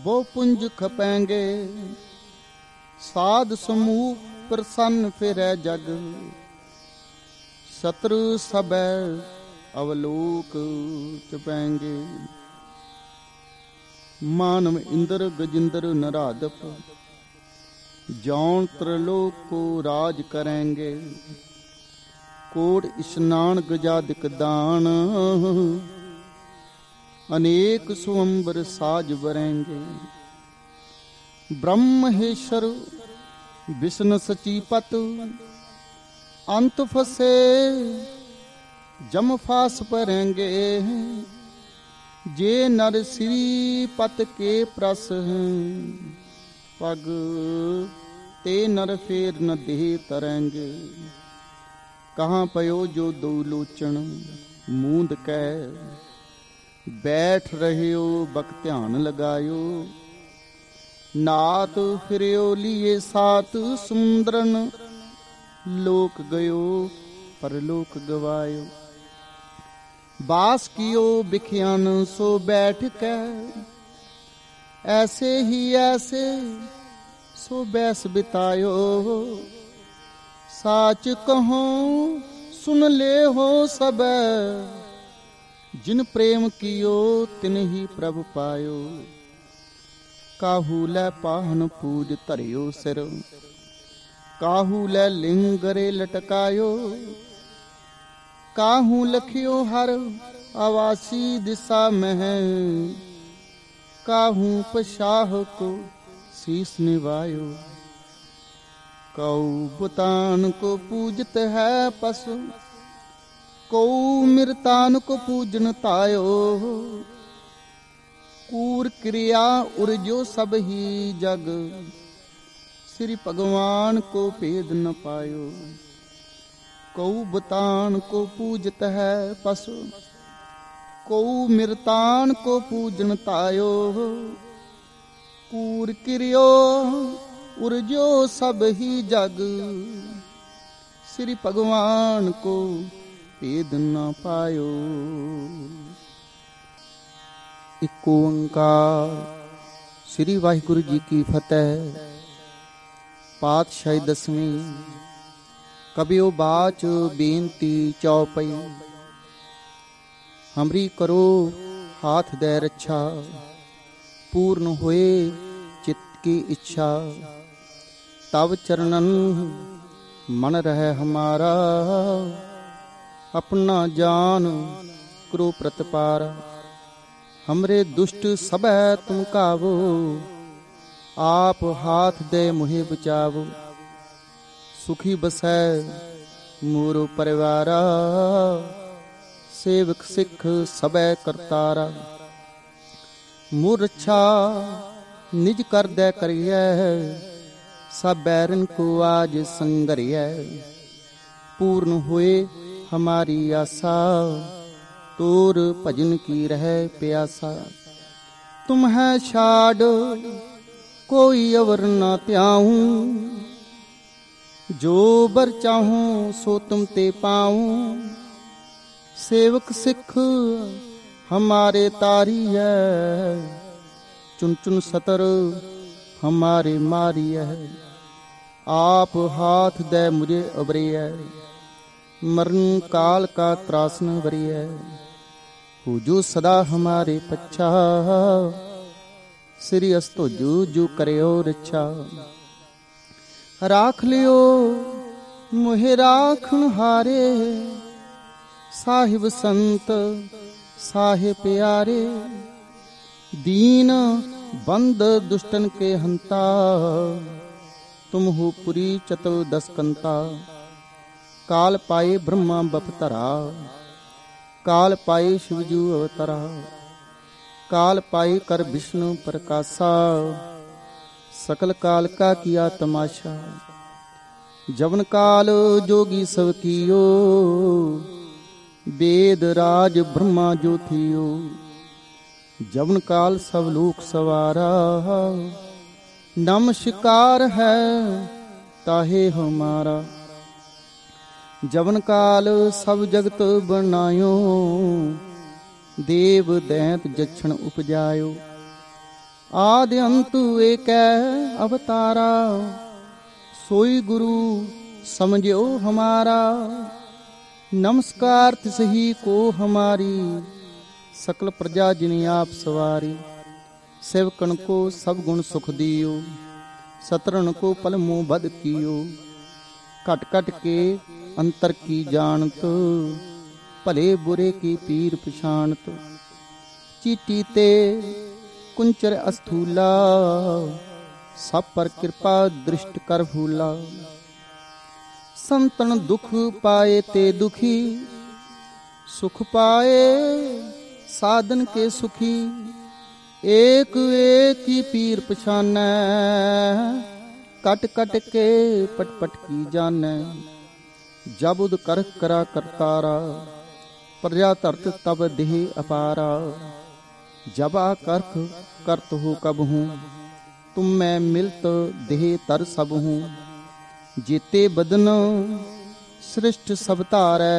वो पुंज खपेंगे, साध समूह प्रसन्न फिरै जग, शत्रु सब अवलोक चपेंगे, मानव इंद्र गजिंद्र नरादप, जौन त्रिलोक को राज करेंगे, कोट स्नान गजादिक दान, अनेक स्वंबर साज बरेंगे, ब्रह्महेश्वर विष्णु सचीपत, अंत फसे जम फास परेंगे, जे नर श्री पत के प्रस हैं, पग ते नर फेर न देह तरंगे। कहाँ पयो जो दो लोचन मूंद कै, बैठ रहियो बक ध्यान लगायो। नात फिरियो लिए सात सुंदरन, लोक गयो परलोक गवायो। बास कियो बिख्यान सो बैठ कै, ऐसे ही ऐसे सो बैस बितायो। साच कहो सुन ले हो सब, जिन प्रेम कियो तिन ही प्रभ पायो। काहू लै पाहन पूज धरियो सिर, काहू लै लिंगरे लटकायो। काहू लखियो हर आवासी दिशा में, काहू पशाह को शीस निवायो। कौ बुतान को पूजत है पशु, कौ मृतान को पूजन तायो। कूर क्रिया उर्जो सब ही जग, श्री भगवान को भेद न पायो। कौ बुतान को पूजत है पशु, कौ मृतान को पूजन तायो। कूर क्रियो उर्जो सब ही जग, श्री भगवान को भेद न पायो। एक ओंकार। श्री वाहिगुरु जी की फतेह। पातशाही दसवीं। कबियो बाच बेनती चौपई, हमरी करो हाथ दे रक्षा। पूर्ण होए चित्त की इच्छा, तब चरणन मन रहे हमारा। अपना जान करो प्रतिपारा। हमरे दुष्ट सब तुम कावो, आप हाथ दे मुहे बचावो। सुखी बसै मोरो परिवारा, सेवक सिख सबै करतारा। मोर रक्षा निज कर दे करिए, सब बैरन को आज संगरिए। पूर्ण हुए हमारी आशा, तोर भजन की रह प्यासा। तुम है छाड़ कोई अवर न त्याऊं, जो बर चाहूं सो तुम ते पाऊं। सेवक सिख हमारे तारी है, चुन चुन सतर हमारे मारी है। आप हाथ दे मुझे अबरी है, मरण काल का त्रासन बरी है। हो जो सदा हमारे पच्छा, श्री अस्तो जो करियो रक्षा। राख लियो मुहे राखन हारे, साहिब संत साहे प्यारे। दीन बंद दुष्टन के हंता, तुम हो पुरी चतुर्दशकंता। काल पाए ब्रह्मा बपतरा, काल पाए शिवजू अवतरा। काल पाए कर विष्णु प्रकाशा, सकल काल का किया तमाशा। जवन काल जोगी सब कियो, वेद राज ब्रह्मा जो थियो। जवन काल सब लोक सवारा, नमस्कार है ताहे हमारा। जवन काल सब जगत बनायो, देव दैत जक्षण उपजायो। आदि अंत एक अवतारा, सोई गुरु समझो हमारा। नमस्कार तिसही को हमारी, सकल प्रजा जिनी आप सवारी। सेवकन को सब गुण सुख दियो, सतरन को पल मुँह बद कियो। कट कट के अंतर की जानत, भले बुरे की पीर पछानत। चीटी ते कुंचर अस्थूला, सब पर कृपा दृष्ट कर भूला। संतन दुख पाए ते दुखी, सुख पाए साधन के सुखी। एक एक ही पीर पछानै, कट कट के पट पट की जाने, जब उद कर करा करतारा, प्रजा धरत तब देह अपारा। जब आकर्ख करत हो कब हूँ, तुम मैं मिलत देह तर सब हूँ। जेते बदन सृष्ट सब तारै,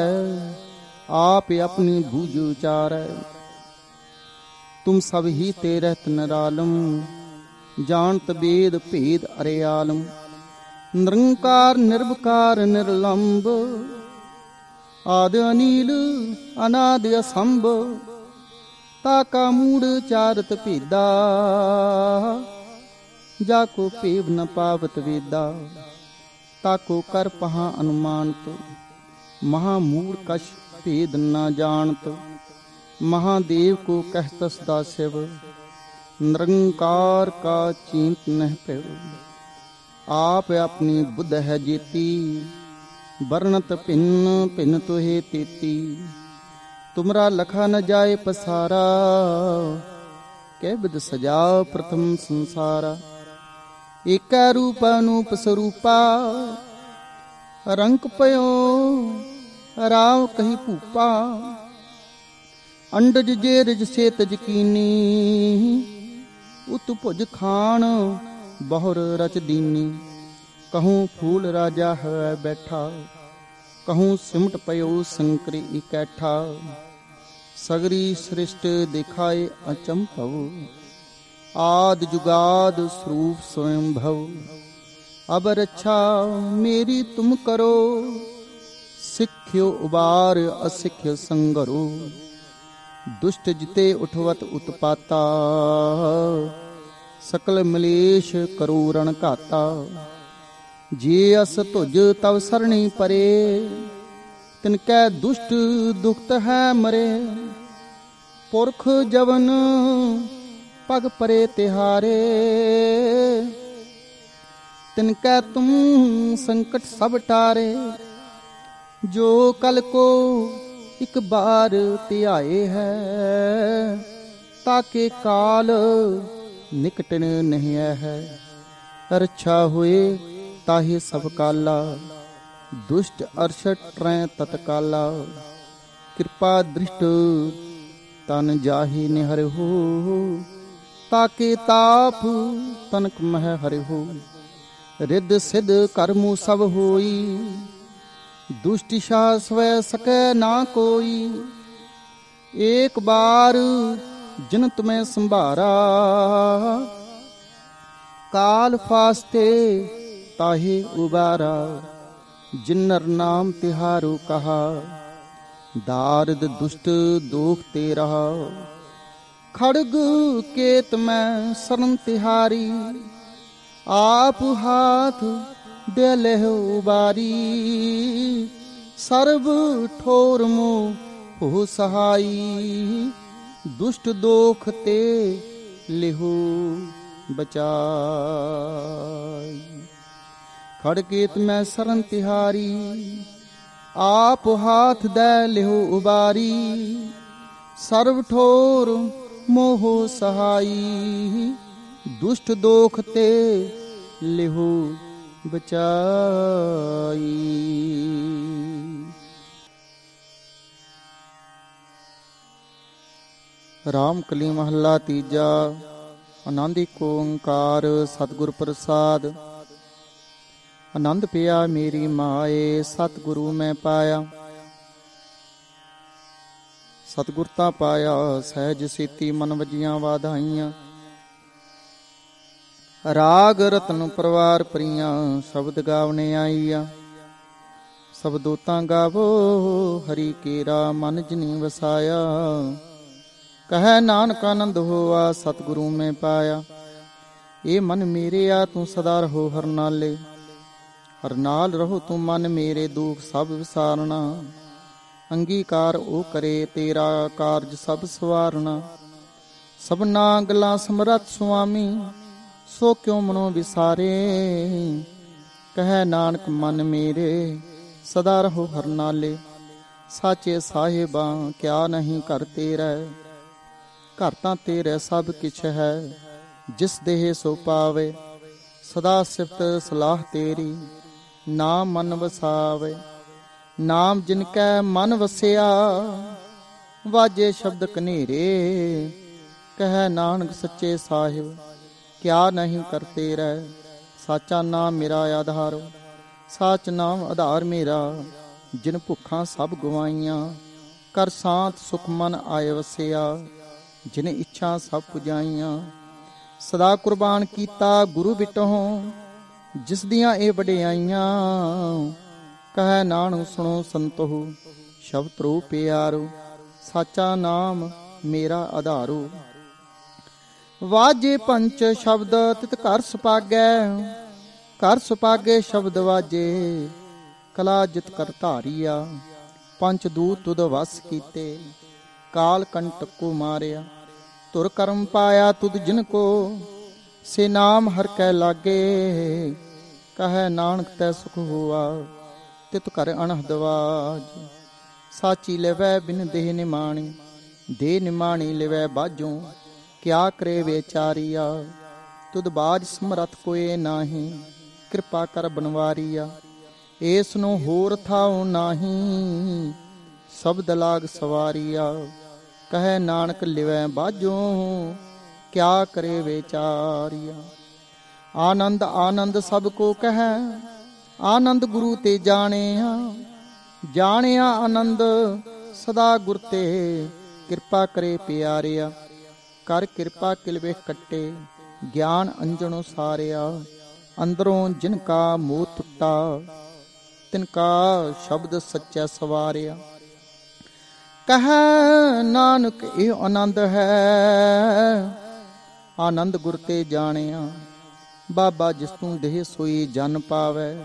आप अपनी बूझ उचारै। तुम सब ही ते रहत निरालम, जानत वेद भेद अरे आलम। निरंकार निर्विकार निर्लंब, आदि अनील अनादि असंभ। ताका मूढ़ चारत भेदा, जाको पेव न पावत वेदा। ताको कर पहा अनुमानत, महामूढ़ कछ भेद न जानत। महादेव को कहत सदा शिव, निरंकार का चिंत नह पेव। आप अपनी बुद्ध है जेती, वर्णत भिन्न भिन्न तुहे तेती। तुमरा लखा न जाए पसारा, कै बिद सजा प्रथम संसारा। एक रूप अनूप स्वरूपा, रंक पयो राव कही भूपा। अंडज जेरज से तजकीनी, उत भुज खान बहुर रच दीनी। कहूँ फूल राजा है बैठा, कहूँ सिमट पयो शंकर इकैठा। सगरी सृष्ट दिखाए अचंभव, आद जुगाद स्वरूप स्वयं भव। अब रक्षा मेरी तुम करो, सिख्यो उबार असिख्य संगरो। दुष्ट जिते उठवत उत्पाता, सकल मलेश करो रण घाता। जे अस तुझ तव सरणी परे, तिनकै दुष्ट दुखत है मरे। पुरख जवन पग परे तिहारे, तिनकै तुम संकट सब टारे। जो कल को एक बार त्याए है, ताके काल निकट नहीं है। रक्षा हुए ताहि सब काला, दुष्ट अर्षट ट्रै तत्काला। कृपा दृष्ट तन जाहि निहर हो, ताके ताप तनक मह हर हो। रिद सिद्ध कर्मु सब होई, दुष्टिशा स्वय सकै ना कोई। एक बार जिन तुम्हें संभारा, काल फास्ते ताहे उबारा। जिन्नर नाम तिहारो कहा, दारद दुष्ट दोख ते रहा। खड़ग केत में शरण तिहारी, आप हाथ दे लेह उबारी। सर्व ठोर मोह हो सहाई, दुष्ट दोख ते लेहो बचाई। खड़केत में शरण तिहारी, आप हाथ दे लेहो उबारी। सर्व ठोर मोह सहाई, दुष्ट दोख ते लेहो बचाई। रामकली महला तीजा। आनंद एको ओंकार सतगुर प्रसाद। आनंद पिया मेरी माए, सतगुरु मैं पाया। सतगुरता पाया सहज सीती, मन वजियां वाधाइयां। राग रतन परवार प्रिया, शब्द गावने आईया। सब दोतां गावो हरि केरा, मन जिनी वसाया। कह नानक आनंद होआ, सतगुरु में पाया। ए मन मेरे आ तू सदा रहो हर नाले। हर नाल रहो तू मन मेरे, दुख सब विसारना। अंगीकार ओ करे तेरा, कारज सब सवारना। सबना गलां समरथ सुआमी, सो क्यों मनो विसारे। कह नानक मन मेरे, सदा रहो हर नाले। साचे साहिबां क्या नहीं कर तेरा। घर तां तेरे सब किछ है, जिस देह सो पावे। ਸਦਾ ਸਿਫਤ ਸਲਾਹ ਤੇਰੀ, ਨਾਮ ਮਨ ਵਸਾਵੇ। ਨਾਮ ਜਿਨ ਕੈ ਮਨ ਵਸਿਆ, ਵਾਜੇ ਸ਼ਬਦ ਕਨੇਰੇ। ਕਹਿ ਨਾਨਕ ਸੱਚੇ ਸਾਹਿਬ, ਕਿਆ ਨਹੀਂ ਕਰਤੇ ਰਹਿ। ਸਾਚਾ ਨਾਮ ਮੇਰਾ ਆਧਾਰੋ, ਸਾਚ ਨਾਮ ਆਧਾਰ ਮੇਰਾ। ਜਿਨ ਭੁੱਖਾਂ ਸਭ ਗਵਾਈਆਂ, ਕਰ ਸਾਂਤ ਸੁਖ ਮਨ ਆਏ ਵਸਿਆ। ਜਿਨ ਇੱਛਾ ਸਭ ਪੁਜਾਈਆਂ, ਸਦਾ ਕੁਰਬਾਨ ਕੀਤਾ ਗੁਰੂ ਬਿਟਹੁ। ਜਿਸ ਦੀਆਂ ਇਹ ਵਡਿਆਈਆਂ, ਕਹਿ ਨਾਨਕ ਸੁਣੋ ਸੰਤੋ, ਸ਼ਬਦ ਰੋ ਪਿਆਰੋ। ਸਾਚਾ ਨਾਮ ਮੇਰਾ ਆਧਾਰੋ। ਵਾਜੇ ਪੰਚ ਸ਼ਬਦ ਤਿਤ ਘਰ ਸੁਪਾਗੈ, ਘਰ ਸੁਪਾਗੇ ਸ਼ਬਦ ਵਾਜੇ। ਕਲਾ ਜਿਤ ਕਰ ਧਾਰੀਆ, ਪੰਚ ਦੂਤ ਤੁਧ ਵਸ ਕੀਤੇ। ਕਾਲ ਕੰਟਕ ਕੋ ਮਾਰਿਆ, ਧੁਰ ਕਰਮ ਪਾਇਆ ਤੁਧ ਜਿਨ ਕੋ। ਸੇ ਨਾਮ ਹਰ ਕੈ ਲਾਗੇ, ਕਹੈ ਨਾਨਕ ਤੈ ਸੁਖ ਹੋਆ। ਤਿਤ ਘਰ ਅਣਹਦ ਵਾਜ, ਸਾਚੀ ਲਿਵੈ ਬਿਨ ਦੇਹ ਨਿਮਾਣੀ। ਦੇਹ ਨਿਮਾਣੀ ਲਿਵੈ ਬਾਝੋਂ, ਕਿਆ ਕਰੇ ਵਿਚਾਰੀਆ। ਤੁਧ ਬਾਜ ਸਮਰਥ ਕੋਏ ਨਾਹੀ, ਕਿਰਪਾ ਕਰ ਬਨਵਾਰੀਆ। ਏਸ ਨੂੰ ਹੋਰ ਥਾਉ ਨਾਹੀ, ਸ਼ਬਦ ਲਾਗ ਸਵਾਰੀਆ। ਕਹੈ ਨਾਨਕ ਲਿਵੈ ਬਾਝੋਂ, ਕਿਆ ਕਰੇ ਵਿਚਾਰੀਆ। ਆਨੰਦ ਆਨੰਦ ਸਭ ਕੋ ਕਹਿ, ਆਨੰਦ ਗੁਰੂ ਤੇ ਜਾਣਿਆ। ਜਾਣਿਆ ਆਨੰਦ ਸਦਾ ਗੁਰ ਤੇ, ਕਿਰਪਾ ਕਰੇ ਪਿਆਰਿਆ। ਕਰ ਕਿਰਪਾ ਕਿਲਵੇ ਕੱਟੇ, ਗਿਆਨ ਅੰਜਣੋ ਸਾਰਿਆ। ਅੰਦਰੋਂ ਜਿਨ ਕਾ ਮੋਹ ਟੁੱਟਾ, ਤਿਨ ਕਾ ਸ਼ਬਦ ਸੱਚਾ ਸਵਾਰਿਆ। ਕਹਿ ਨਾਨਕ ਇਹ ਆਨੰਦ ਹੈ, ਆਨੰਦ ਗੁਰ ਤੇ ਜਾਣਿਆ। ਬਾਬਾ ਜਿਸ ਤੂੰ ਦੇਹ ਸੋਈ ਜਨ ਪਾਵੈ,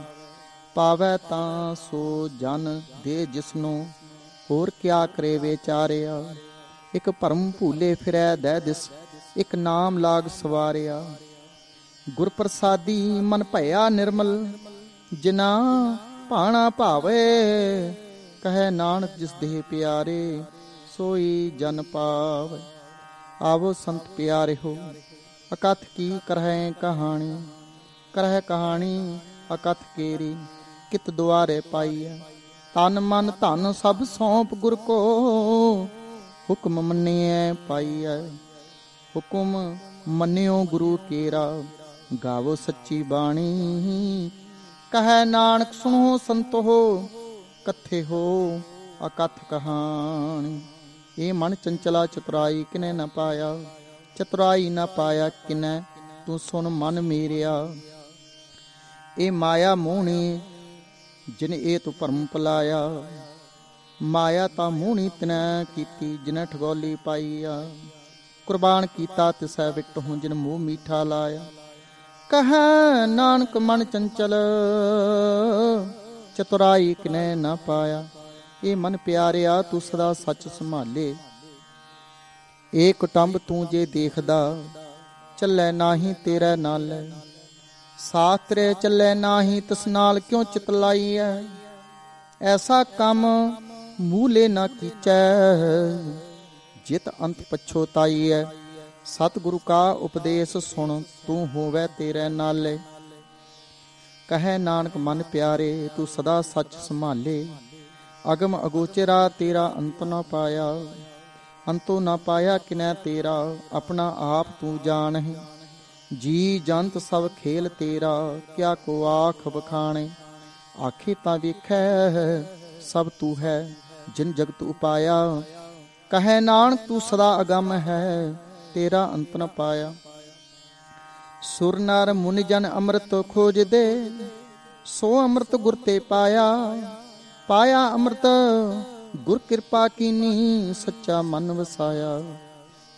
ਪਾਵੈ ਤਾਂ ਸੋ ਜਨ ਦੇ ਜਿਸਨੂੰ। ਹੋਰ ਕਿਆ ਕਰੇ ਵਿਚਾਰਿਆ। ਇੱਕ ਭਰਮ ਭੂਲੇ ਫਿਰੈ ਦਹਿ ਦਿਸ, ਇੱਕ ਨਾਮ ਲਾਗ ਸਵਾਰਿਆ। ਗੁਰ ਪ੍ਰਸਾਦੀ ਮਨ ਭਇਆ ਨਿਰਮਲ, ਜਿਨਾ ਭਾਣਾ ਭਾਵੇ। ਕਹੈ ਨਾਨਕ ਜਿਸ ਦੇਹ ਪਿਆਰੇ, ਸੋਈ ਜਨ ਪਾਵੇ। ਆਵੋ ਸੰਤ ਪਿਆਰੇ ਹੋ, ਅਕਥ ਕੀ ਕਰਹਿ ਕਹਾਣੀ। ਕਰਹਿ ਕਹਾਣੀ ਅਕਥ ਕੇਰੀ, ਕਿਤ ਦੁਆਰੇ ਪਾਈਐ। ਤਨ ਮਨ ਧਨ ਸਭ ਸੌਂਪ ਗੁਰ ਕੋ, ਹੁਕਮ ਮੰਨਿਐ ਪਾਈਐ। ਹੁਕਮ ਮੰਨਿਓ ਗੁਰੂ ਕੇਰਾ, ਗਾਵੋ ਸੱਚੀ ਬਾਣੀ। ਕਹਿ ਨਾਨਕ ਸੁਣੋ ਸੰਤੋ, ਕਥੇ ਹੋ ਅਕਥ ਕਹਾਣੀ। ਇਹ ਮਨ ਚੰਚਲਾ ਚਤੁਰਾਈ ਕਿਨੇ ਨਾ ਪਾਇਆ, ਚਤੁਰਾਈ ਨਾ ਪਾਇਆ ਕਿਨੈ। ਤੂੰ ਸੁਣ ਮਨ ਮੇਰਿਆ। ਇਹ ਮਾਇਆ ਮੋਹਣੀ, ਜਿਨ ਇਹ ਤੂੰ ਭਰਮ ਪਲਾਇਆ। ਮਾਇਆ ਤਾਂ ਮੋਹਣੀ ਤਿਨੈ ਕੀਤੀ, ਜਿਨੈ ਠਗੋਲੀ ਪਾਈਆ। ਕੁਰਬਾਨ ਕੀਤਾ ਤਿਸੈ ਵਿਟਹੁ, ਜਿਨ ਮੂੰਹ ਮੀਠਾ ਲਾਇਆ। ਕਹਿ ਨਾਨਕ ਮਨ ਚੰਚਲ, ਚਤੁਰਾਈ ਕਿਨੈ ਨਾ ਪਾਇਆ। ਇਹ ਮਨ ਪਿਆਰਿਆ ਤੂੰ ਸਦਾ ਸੱਚ ਸੰਭਾਲੇ। ਇਹ ਕੁਟੰਬ ਤੂੰ ਜੇ ਦੇਖਦਾ, ਚੱਲੈ ਨਾਹੀ ਤੇਰੇ ਨਾਲ। ਸਾਥ ਤੇਰੇ ਚੱਲੈ ਨਾਹੀ, ਤਿਸ ਨਾਲ ਕਿਉਂ ਚਿਤ ਲਾਈਐ। ਐਸਾ ਕੰਮ ਮੂਲੇ ਨਾ ਕੀਚੈ, ਜਿਤ ਅੰਤ ਪਛੋਤਾਈਐ। ਸਤਿਗੁਰੂ ਕਾ ਉਪਦੇਸ਼ ਸੁਣ, ਤੂੰ ਹੋਵੈ ਤੇਰੇ ਨਾਲੇ। ਕਹੈ ਨਾਨਕ ਮਨ ਪਿਆਰੇ, ਤੂੰ ਸਦਾ ਸੱਚ ਸੰਭਾਲੇ। ਅਗਮ ਅਗੋਚਰਾ ਤੇਰਾ ਅੰਤ ਨਾ ਪਾਇਆ, ਅੰਤੋ ਨਾ ਪਾਇਆ ਕਿਨੈ ਤੇਰਾ। ਆਪਣਾ ਆਪ ਤੂੰ ਜਾਣਹਿ, ਜੀ ਜੰਤ ਸਭ ਖੇਲ ਤੇਰਾ। ਕਿਆ ਕੋ ਆਖ ਬਖਾਣੇ, ਆਖੇ ਤਾਂ ਵੇਖੈ ਸਭ ਤੂੰ ਹੈ, ਜਿਨ ਜਗਤ ਉਪਾਇਆ। ਕਹੈ ਨਾਨਕ ਤੂੰ ਸਦਾ ਅਗੰਮ ਹੈ, ਤੇਰਾ ਅੰਤ ਨ ਪਾਇਆ। ਸੁਰ ਨਰ ਮੁਨਿ ਜਨ ਅੰਮ੍ਰਿਤ ਖੋਜਦੇ, ਸੋ ਅੰਮ੍ਰਿਤ ਗੁਰ ਤੇ ਪਾਇਆ। ਪਾਇਆ ਅੰਮ੍ਰਿਤ ਗੁਰ ਕਿਰਪਾ ਕੀਨੀ, ਸੱਚਾ ਮਨ ਵਸਾਇਆ।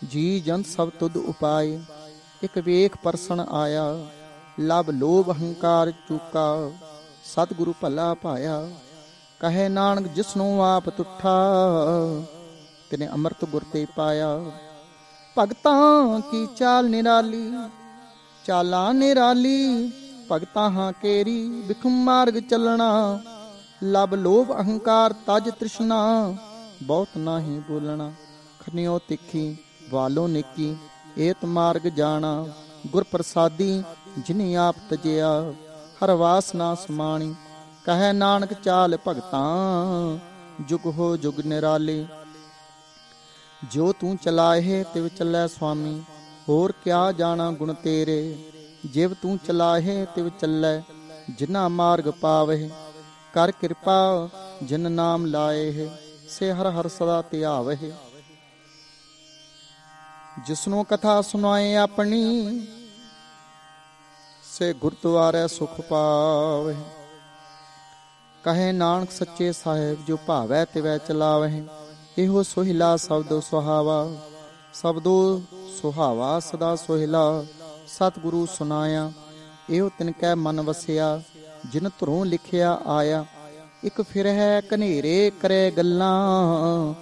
ਜੀ ਜੰਤ ਸਭ ਤੁਧ ਉਪਾਏ, ਇਕ ਵੇਖ ਪਰਸਨ ਆਇਆ। ਲਬ ਲੋਭ ਹੰਕਾਰ ਚੂਕਾ, ਸਤਿਗੁਰੂ ਭਲਾ ਪਾਇਆ। ਕਹੈ ਨਾਨਕ ਜਿਸਨੂੰ ਆਪ ਤੁਠਾ, ਤਿਨੇ ਅੰਮ੍ਰਿਤ ਗੁਰ ਤੇ ਪਾਇਆ। ਭਗਤਾਂ ਕੀ ਚਾਲ ਨਿਰਾਲੀ, ਚਾਲਾਂ ਨਿਰਾਲੀ। ਭਗਤਾਂ ਹਾਂ ਕੇਰੀ, ਬਿਖਮ ਮਾਰਗ ਚੱਲਣਾ। ਲਬ ਲੋਭ ਅਹੰਕਾਰ ਤਜ ਤ੍ਰਿਸ਼ਨਾ, ਬਹੁਤ ਨਾਹੀ ਬੋਲਣਾ। ਖਨਿਓ ਤਿੱਖੀ ਵਾਲੋ ਨਿੱਕੀ, ਏਤ ਮਾਰਗ ਜਾਣਾ। ਗੁਰ ਪ੍ਰਸਾਦੀ ਜਿਨੀ ਆਪ ਤਜਿਆ ਹਰ ਵਾਸ ਨਾ ਸਮਾਣੀ। ਕਹੈ ਨਾਨਕ ਚਾਲ ਭਗਤਾਂ ਜੁਗ ਹੋ ਜੁਗ ਨਿਰਾਲੇ। ਜੋ ਤੂੰ ਚਲਾਏ ਤਿਵ ਚੱਲੈ ਸੁਆਮੀ ਹੋਰ ਕਿਆ ਜਾਣਾ ਗੁਣ ਤੇਰੇ। ਜਿਵ ਤੂੰ ਚਲਾਏ ਤਿਵ ਚੱਲੈ ਜਿਨਾ ਮਾਰਗ ਪਾਵਹਿ। ਕਰ ਕਿਰਪਾ ਜਿਨ ਨਾਮ ਲਾਏ ਸੇ ਹਰ ਹਰ ਸਦਾ ਧਿਆਵਹਿ। ਜਿਸਨੂੰ ਕਥਾ ਸੁਣਾਏ ਆਪਣੀ ਸੇ ਗੁਰਦੁਆਰੇ ਸੁਖ ਪਾਵਹਿ। ਕਹੇ ਨਾਨਕ ਸੱਚੇ ਸਾਹਿਬ ਜੋ ਭਾਵੈ ਤਿਵੈ ਚਲਾਵਹਿ। ਇਹੋ ਸੋਹਿਲਾ ਸ਼ਬਦੋ ਸੁਹਾਵਾ ਸ਼ਬਦੋ ਸੁਹਾਵਾ ਸਦਾ ਸੋਹਿਲਾ। ਸਤਿਗੁਰੂ ਸੁਨਾਇਆ ਇਹੋ ਤਿਨ ਕੈ ਮਨ ਵਸਿਆ ਜਿਨ ਧੁਰੋਂ ਲਿਖਿਆ ਆਇਆ। ਇੱਕ ਫਿਰ ਹੈ ਕਨੇਰੇ ਕਰੇ ਗੱਲਾਂ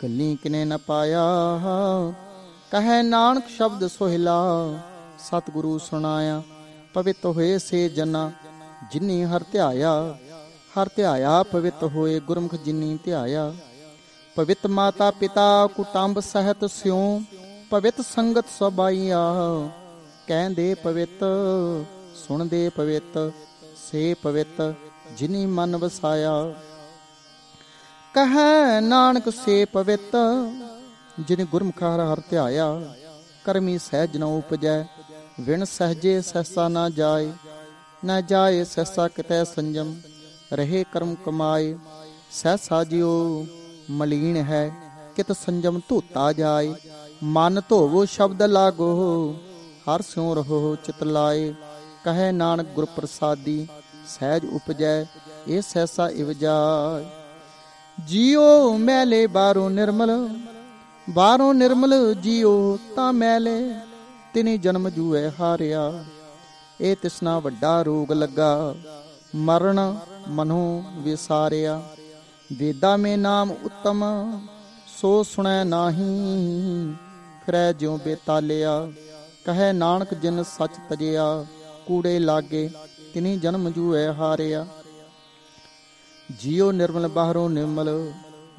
ਗੱਲੀ ਕਿਨੇ ਨ ਪਾਇਆ। ਕਹੈ ਨਾਨਕ ਸ਼ਬਦ ਸੋਹਿਲਾ ਸਤਿਗੁਰੂ ਸੁਨਾਇਆ। ਪਵਿੱਤ ਹੋਏ ਸੇ ਜਨਾ ਜਿਨੀ ਹਰ ਧਿਆਇਆ। ਹਰ ਧਿਆਇਆ ਪਵਿੱਤ ਹੋਏ ਗੁਰਮੁਖ ਜਿਨੀ ਧਿਆਇਆ। ਪਵਿੱਤ ਮਾਤਾ ਪਿਤਾ ਕੁਟੰਬ ਸਹਿਤ ਸਿਉ ਪਵਿੱਤ ਸੰਗਤ ਸਬਾਈਆ। ਕਹਿੰਦੇ ਪਵਿੱਤ ਸੁਣਦੇ ਪਵਿੱਤ ਸੇ ਪਵਿੱਤ ਜਿਨੀ ਮਨ ਵਸਾਇਆ। ਕਹੈ ਨਾਨਕ ਸੇ ਪਵਿੱਤ ਜਿਨ ਗੁਰਮੁਖ ਹਰ ਹਰ ਧਿਆਇਆ। ਕਰਮੀ ਸਹਿਜ ਨ ਉਪਜੈ ਵਿਣ ਸਹਜੇ ਸਹਿਸਾ ਨਾ ਜਾਏ। ਨਾ ਜਾਏ ਸਹਿਸਾ ਕਿਤੈ ਸੰਜਮ ਰਹੇ ਕਰਮ ਕਮਾਏ। ਸਹਿਸਾ ਜਿਉ ਮਲੀਨ ਹੈ ਕਿਤ ਸੰਜਮ ਧੋਤਾ ਜਾਏ। ਮਨ ਧੋਵੋ ਸ਼ਬਦ ਲਾਗੋ ਹਰ ਸਿਉ ਰਹੋ ਚਿਤ ਲਾਏ। ਕਹੈ ਨਾਨਕ ਗੁਰ ਪ੍ਰਸਾਦੀ ਸਹਿਜ ਉਪਜੈ ਇਹ ਸਹਿਸਾ ਇਵ ਜਾਏ। ਜੀਉ ਮੈਲੇ ਬਾਹਰੋਂ ਨਿਰਮਲ ਬਾਹਰੋਂ ਨਿਰਮਲ ਜੀਉ ਤਾਂ ਮੈਲੇ ਤਿਨੀ ਜਨਮ ਜੂਐ ਹਾਰਿਆ। ਇਹ ਤਿਸਨਾ ਵੱਡਾ ਰੋਗ ਲੱਗਾ ਮਰਨ ਮਨੋ ਵਿਸਾਰਿਆ। ਵੇਦਾ ਮੇ ਨਾਮ ਉੱਤਮ ਸੋ ਸੁਣੈ ਨਾਹੀ ਫਿਰੈ ਜਿਉ ਬੇਤਾਲਿਆ। ਕਹੈ ਨਾਨਕ ਜਿਨ ਸੱਚ ਤਜਿਆ ਕੂੜੇ ਲਾਗੇ ਤਿਨੀ ਜਨਮ ਜੂਐ ਹਾਰਿਆ। ਜੀਉ ਨਿਰਮਲ ਬਾਹਰੋਂ ਨਿਰਮਲ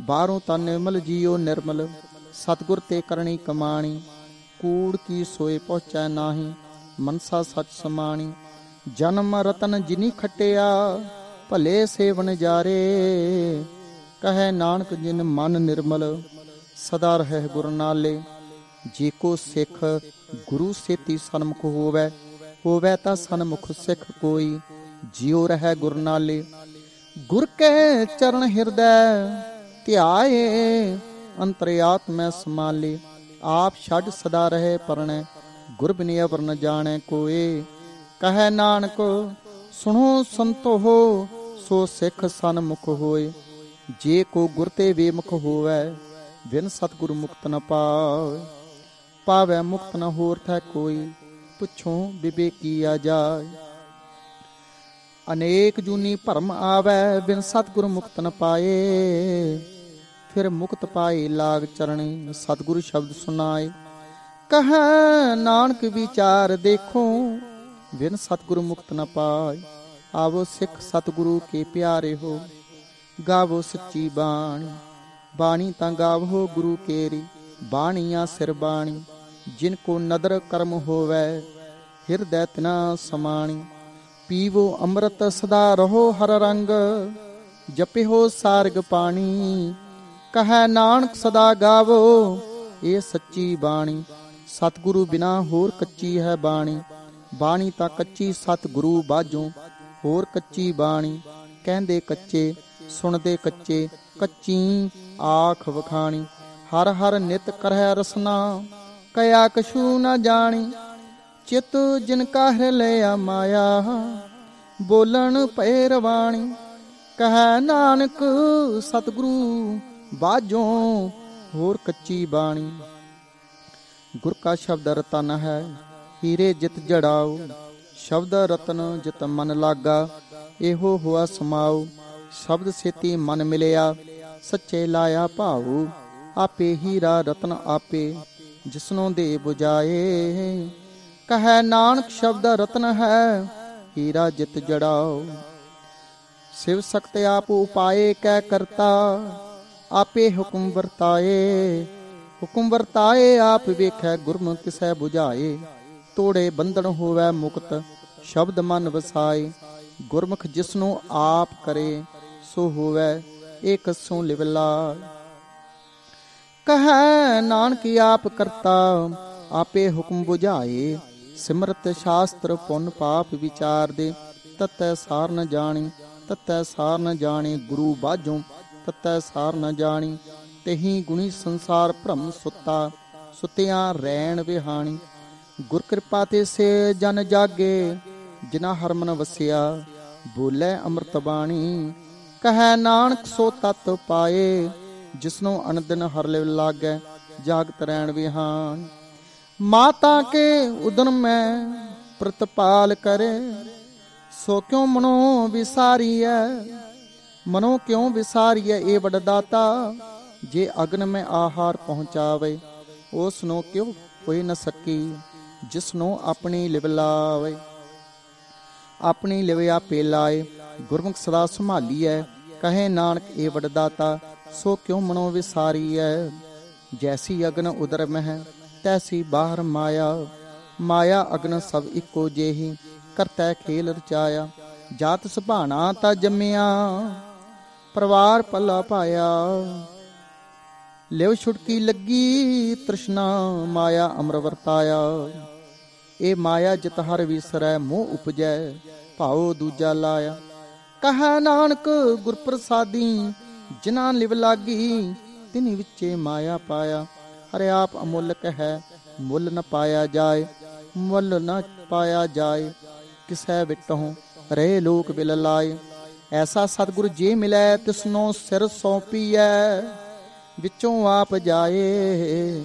ਬਾਹਰੋਂ ਤਾਂ ਨਿਰਮਲ ਜੀਉ ਨਿਰਮਲ। ਸਤਿਗੁਰ ਤੇ ਕਰਨੀ ਕਮਾਣੀ ਕੂੜ ਕੀ ਸੋਏ ਪਹੁੰਚੈ ਨਾਹੀ ਮਨਸਾ ਸੱਚ ਸਮਾਣੀ। ਜਨਮ ਰਤਨ ਜਿਨੀ ਖਟਿਆ ਭਲੇ ਸੇਵਨ ਜਾਰੇ। ਕਹੈ ਨਾਨਕ ਜਿਨ ਮਨ ਨਿਰਮਲ ਸਦਾ ਰਹਿ ਗੁਰ ਨਾਲੇ। ਜੇ ਕੋ ਸਿੱਖ ਗੁਰੂ ਸੇਤੀ ਸਨਮੁਖ ਹੋਵੈ ਹੋਵੈ ਤਾਂ ਸਨਮੁਖ ਸਿੱਖ ਕੋਈ ਜਿਉ ਰਹਿ ਗੁਰ ਨਾਲੇ। ਗੁਰ ਕੇ ਚਰਨ ਹਿਰਦੈ ਧਿਆਏ ਅੰਤਰਆਤਮੈ ਸਮਾਲੇ। ਆਪ ਛੱਡ ਸਦਾ ਰਹੇ ਪਰਣੈ ਗੁਰ ਬਿਨਿ ਅਵਰ ਨ ਜਾਣੈ ਕੋਏ। ਕਹੈ ਨਾਨਕ ਸੁਣੋ ਸੰਤੋ ਹੋ ਸੋ ਸਿੱਖ ਸਨਮੁਖ ਹੋਏ। ਜੇ ਕੋ ਗੁਰ ਤੇ ਵੇਮੁਖ ਹੋਵੈ ਬਿਨ ਸਤਿਗੁਰ ਮੁਕਤ ਨ ਪਾਵੈ। ਪਾਵੈ ਮੁਕਤ ਨ ਹੋਰ ਥੈ ਕੋਈ ਪੁੱਛੋ ਵਿਵੇਕੀ ਆ ਜਾਏ। ਅਨੇਕ ਜੂਨੀ ਭਰਮ ਆਵੈ ਬਿਨ ਸਤਿਗੁਰ ਮੁਕਤ ਨ ਪਾਏ। ਫਿਰ ਮੁਕਤ ਪਾਏ ਲਾਗ ਚਰਣੀ ਸਤਿਗੁਰ ਸ਼ਬਦ ਸੁਨਾਏ। ਕਹੈ ਨਾਨਕ ਵਿਚਾਰ ਦੇਖੋ ਬਿਨ ਸਤਿਗੁਰ ਮੁਕਤ ਨ ਪਾਏ। ਆਵੋ ਸਿੱਖ ਸਤਿਗੁਰੂ ਕੇ ਪਿਆਰੇ ਹੋ ਗਾਵੋ ਸੱਚੀ ਬਾਣੀ। ਬਾਣੀ ਤਾਂ ਗਾਵੋ ਗੁਰੂ ਕੇਰੀ ਬਾਣੀਆਂ ਸਿਰ ਬਾਣੀ। ਜਿਨ ਕੋ ਨਦਰ ਕਰਮ ਹੋਵੈ ਹਿਰਦੈ ਤਿਨਾ ਸਮਾਣੀ। ਪੀਵੋ ਅੰਮ੍ਰਿਤ ਸਦਾ ਰਹੋ ਹਰ ਰੰਗ ਜਪਿਓ ਸਾਰਗ ਪਾਣੀ। ਕਹੈ ਨਾਨਕ ਸਦਾ ਗਾਵੋ ਇਹ ਸੱਚੀ ਬਾਣੀ। ਸਤਿਗੁਰੂ ਬਿਨਾ ਹੋਰ ਕੱਚੀ ਹੈ ਬਾਣੀ। ਬਾਣੀ ਤਾਂ ਕੱਚੀ ਸਤਿਗੁਰੂ ਬਾਝੋਂ ਹੋਰ ਕੱਚੀ ਬਾਣੀ। ਕਹਿੰਦੇ ਕੱਚੇ ਸੁਣਦੇ ਕੱਚੇ ਕੱਚੀ ਆਖ ਵਖਾਣੀ। ਹਰ ਹਰ ਨਿਤ ਕਰਹਿ ਰਸਨਾ ਕਇਆ ਕਛੂ ਨ ਜਾਣੀ। ਚਿਤ ਜਿਨ ਕਾ ਹਿਰ ਲਿਆ ਮਾਇਆ ਬੋਲਣ ਭੈ ਰਵਾਣੀ। ਕਹੈ ਨਾਨਕ ਸਤਿਗੁਰੂ ਬਾਝੋਂ ਹੋਰ ਕੱਚੀ ਬਾਣੀ। ਗੁਰ ਕਾ ਸ਼ਬਦ ਰਤਨ ਹੈ ਹੀਰੇ ਜਿਤ ਜੜਾਓ। ਸ਼ਬਦ ਰਤਨ ਜਿਤ ਮਨ ਲਾਗਾ ਇਹੋ ਹੋਆ ਸਮਾਓ। ਸ਼ਬਦ ਸੇਤੀ ਮਨ ਮਿਲਿਆ ਸੱਚੇ ਲਾਇਆ ਭਾਉ। ਆਪੇ ਹੀਰਾ ਰਤਨ ਆਪੇ ਜਿਸਨੋਂ ਦੇ 부ਜਾਏ। ਕਹੈ ਨਾਨਕ ਸ਼ਬਦ ਰਤਨ ਹੈ ਹੀਰਾ ਜਿਤ ਜੜਾਓ। ਸਿਵ ਸਖਤ ਆਪ ਉਪਾਏ ਕਹਿ ਕਰਤਾ ਆਪੇ ਹੁਕਮ ਵਰਤਾਏ। ਹੁਕਮ ਵਰਤਾਏ ਆਪ ਵੇਖੈ ਗੁਰਮੁਖ ਕਿਸੈ 부ਝਾਏ। ਤੋੜੇ ਬੰਧਨ ਹੋਵੈ ਮੁਕਤ, ਸ਼ਬਦ ਮਨ ਵਸਾਏ। ਗੁਰਮੁਖ ਜਿਸਨੂੰ ਆਪ ਕਰੇ ਸੋ ਹੋਵੈ, ਇਹ ਕਸੋਂ ਲਿਵ ਲਾਇ। ਕਹੈ ਨਾਨਕ ਆਪ ਕਰਤਾ, ਆਪੇ ਹੁਕਮ ਬੁਝਾਏ। ਸਿਮਰਤ ਸ਼ਾਸਤਰ ਪੁੰਨ ਪਾਪ ਵਿਚਾਰ ਦੇ, ਤਤੈ ਸਾਰ ਨ ਜਾਣੀ, ਤਤੈ ਸਾਰ ਨ ਜਾਣੀ। ਗੁਰੂ ਬਾਝੋਂ ਤਤੈ ਸਾਰ ਨ ਜਾਣੀ, ਤਹੀਂ ਗੁਣੀ ਸੰਸਾਰ ਭ੍ਰਮ ਸੁੱਤਾ, ਸੁੱਤਿਆਂ ਰੈਣ ਵਿਹਾਣੀ। ਗੁਰ ਕਿਰਪਾ ਤੇ ਸੇ ਜਨ ਜਾਗੇ, ਜਿਨਾ ਹਰਮਨ ਵਸਿਆ। ਬੋਲੇ ਅੰਮ੍ਰਿਤ ਬਾਣੀ, ਕਹੈ ਨਾਨਕ ਸੋ ਤਤ ਪਾਏ। ਜਿਸਨੂੰ ਅਨਦਿਨ ਹਰ ਲਿਵ ਲਾਗੈ, ਜਾਗਤ ਰੈਣ ਵਿਹਾਣ। ਮਾਤਾ ਕੇ ਉਦਨ ਮੈਂ ਪ੍ਰਤਪਾਲ ਕਰੇ, ਸੋ ਕਿਉ ਮਨੋ ਵਿਸਾਰੀਐ। ਮਨੋ ਕਿਉ ਵਿਸਾਰੀਐ ਇਹ ਵੱਡ ਦਾਤਾ, ਜੇ ਅਗਨ ਮੈਂ ਆਹਾਰ ਪਹੁੰਚਾਵੇ। ਉਸ ਨੂੰ ਕਿਉ ਹੋਈ ਨ ਸਕੀ, ਜਿਸਨੂੰ ਆਪਣੀ ਲਿਵ ਲਾਵੇ। ਆਪਣੀ ਲਿਵ ਆਪੇ ਲਾਏ, ਗੁਰਮੁਖ ਸਦਾ ਸੰਭਾਲੀਐ। ਕਹੇ ਨਾਨਕ ਇਹ ਵੱਡ ਦਾਤਾ, ਸੋ ਕਿਉ ਮਨੋ ਵਿਸਾਰੀਐ। ਜੈਸੀ ਅਗਨ ਉਦਰ ਮਹਿ, ਤੈਸੀ ਬਾਹਰ ਮਾਇਆ। ਮਾਇਆ ਅਗਨ ਸਭ ਇੱਕੋ ਜਿਹੀ, ਕਰਤੈ ਖੇਲ ਰਚਾਇਆ। ਜਾਤ ਸੁਭਾਣਾ ਤਾ ਜੰਮਿਆ, ਪਰਿਵਾਰ ਪੱਲਾ ਪਾਇਆ। ਲਿਵ ਛੁਟਕੀ ਲੱਗੀ ਤ੍ਰਿਸ਼ਨਾ, ਮਾਇਆ ਅਮਰ ਵਰਤਾਇਆ। ਇਹ ਮਾਇਆ ਜਿਤ ਹਰ ਵਿਸਰੈ, ਮੋਹ ਉਪਜੈ ਭਾਉ ਦੂਜਾ ਲਾਇਆ। ਕਹੈ ਨਾਨਕ ਗੁਰ ਪ੍ਰਸਾਦੀ, ਜਿਨ੍ਹਾਂ ਲਿਵ ਲਾਗੀ, ਤਿਨੀ ਵਿੱਚੇ ਮਾਇਆ ਪਾਇਆ। ਹਰਿ ਆਪ ਅਮੁੱਲਕ ਹੈ, ਮੁੱਲ ਨ ਪਾਇਆ ਜਾਏ। ਮੁੱਲ ਨ ਪਾਇਆ ਜਾਏ, ਕਿਸੈ ਵਿਟਹੁ ਰਹੇ ਲੋਕ ਬਿਲ ਲਾਏ। ਐਸਾ ਸਤਿਗੁਰ ਜੇ ਮਿਲੈ, ਤਿਸਨੋ ਸਿਰ ਸੌਂਪੀਐ। ਵਿੱਚੋਂ ਆਪ ਜਾਏ,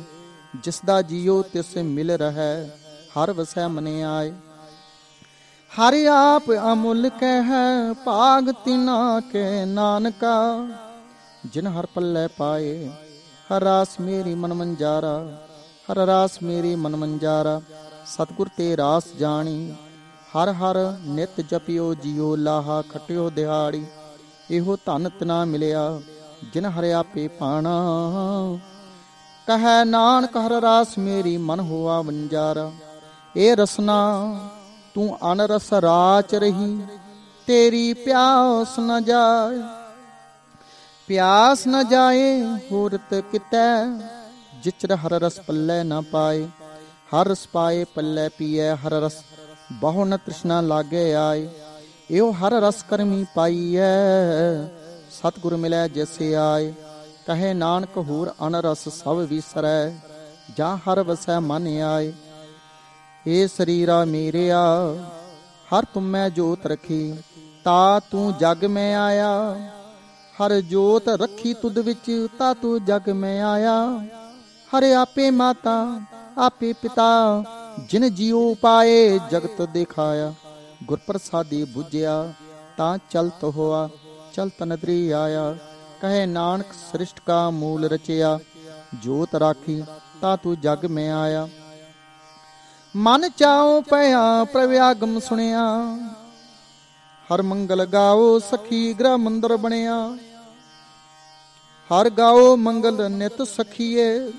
ਜਿਸਦਾ ਜੀਉ ਤਿਸ ਮਿਲ ਰਹੈ। ਹਰ ਵਸੈ ਮਨ ਆਏ। ਹਰਿ ਆਪ ਅਮੁੱਲਕ ਹੈ, ਭਾਗ ਤਿਨਾ ਕੇ ਨਾਨਕਾ। ਜਿਨ ਹਰ ਪੱਲੇ ਪਾਏ, ਹਰ ਰਾਸ ਮੇਰੀ ਮਨ ਮੰਜਾਰਾ। ਹਰ ਰਾਸ ਮੇਰੀ ਮਨ ਮੰਜਾਰਾ, ਸਤਿਗੁਰ ਤੇ ਰਾਸ ਜਾਣੀ। ਹਰ ਹਰ ਨਿਤ ਜਪਿਓ ਜੀਓ, ਲਾਹਾ ਖਟਿਓ ਦਿਹਾੜੀ। ਇਹੋ ਧਨ ਤਨਾ ਮਿਲਿਆ, ਜਿਨ ਹਰਿ ਆਪੇ ਪਾਣਾ। ਕਹੈ ਨਾਨਕ ਹਰ ਰਾਸ ਮੇਰੀ ਮਨ ਹੋਆ ਵੰਜਾਰਾ। ਇਹ ਰਸਨਾ ਤੂੰ ਅਨਰਸ ਰਾਚ ਰਹੀ, ਤੇਰੀ ਪਿਆਸ ਨ ਜਾਏ। ਪਿਆਸ ਨ ਜਾਏ ਹੋਰਤ ਕਿਤੈ, ਜਿਚਰ ਹਰ ਰਸ ਪੱਲੇ ਨ ਪਾਏ। ਹਰ ਰਸ ਪਾਏ ਪੱਲੇ ਪੀਐ, ਹਰ ਰਸ ਬਹੁ ਨ ਤ੍ਰਿਸ਼ਨਾ ਲਾਗੇ ਆਏ। ਇਹੋ ਹਰ ਰਸ ਕਰਮੀ ਪਾਈਐ, ਸਤਿਗੁਰ ਮਿਲੈ ਜੈਸੇ ਆਏ। ਕਹੇ ਨਾਨਕ ਹੋਰ ਅਨਰਸ ਸਭ ਵਿਸਰੈ, ਜਾਂ ਹਰ ਵਸੈ ਮਨ ਆਏ। ਏ ਸਰੀਰਾ ਮੇਰਿਆ, ਹਰ ਤੁਮ ਮੈਂ ਜੋਤ ਰਖੀ। ਤਾ ਤੂੰ ਜਗ ਮੈਂ ਆਇਆ, ਹਰ ਜੋਤ ਰੱਖੀ ਤੁਧ ਵਿੱਚ। ਤਾ ਤੂੰ ਜਗ ਮੈਂ ਆਇਆ। ਹਰਿ ਆਪੇ ਮਾਤਾ ਆਪੇ ਪਿਤਾ, ਜਿਨ ਜੀਉ ਪਾਏ ਜਗਤ ਦਿਖਾਇਆ। ਗੁਰ ਪ੍ਰਸਾਦੀ ਬੁਝਿਆ, ਤਾਂ ਚਲਤ ਹੋਆ ਚਲਤ ਨਦਰੀ ਆਇਆ। ਕਹੇ ਨਾਨਕ ਸ੍ਰਿਸ਼ਟ ਕਾ ਮੂਲ ਰਚਿਆ, ਜੋਤ ਰਾਖੀ ਤਾ ਤੂੰ ਜਗ ਮੈਂ ਆਇਆ। ਮਨ ਚਾਉ ਪਿਆ ਪ੍ਰਵਿਆਗਮ ਸੁਣਿਆ, ਹਰ ਮੰਗਲ ਗਾਓ ਸਖੀ ਗ੍ਰਹ ਮੰਦਰ ਬਣਿਆ। ਹਰ ਗਾਓ ਮੰਗਲ ਨਿਤ ਸਖੀਏ,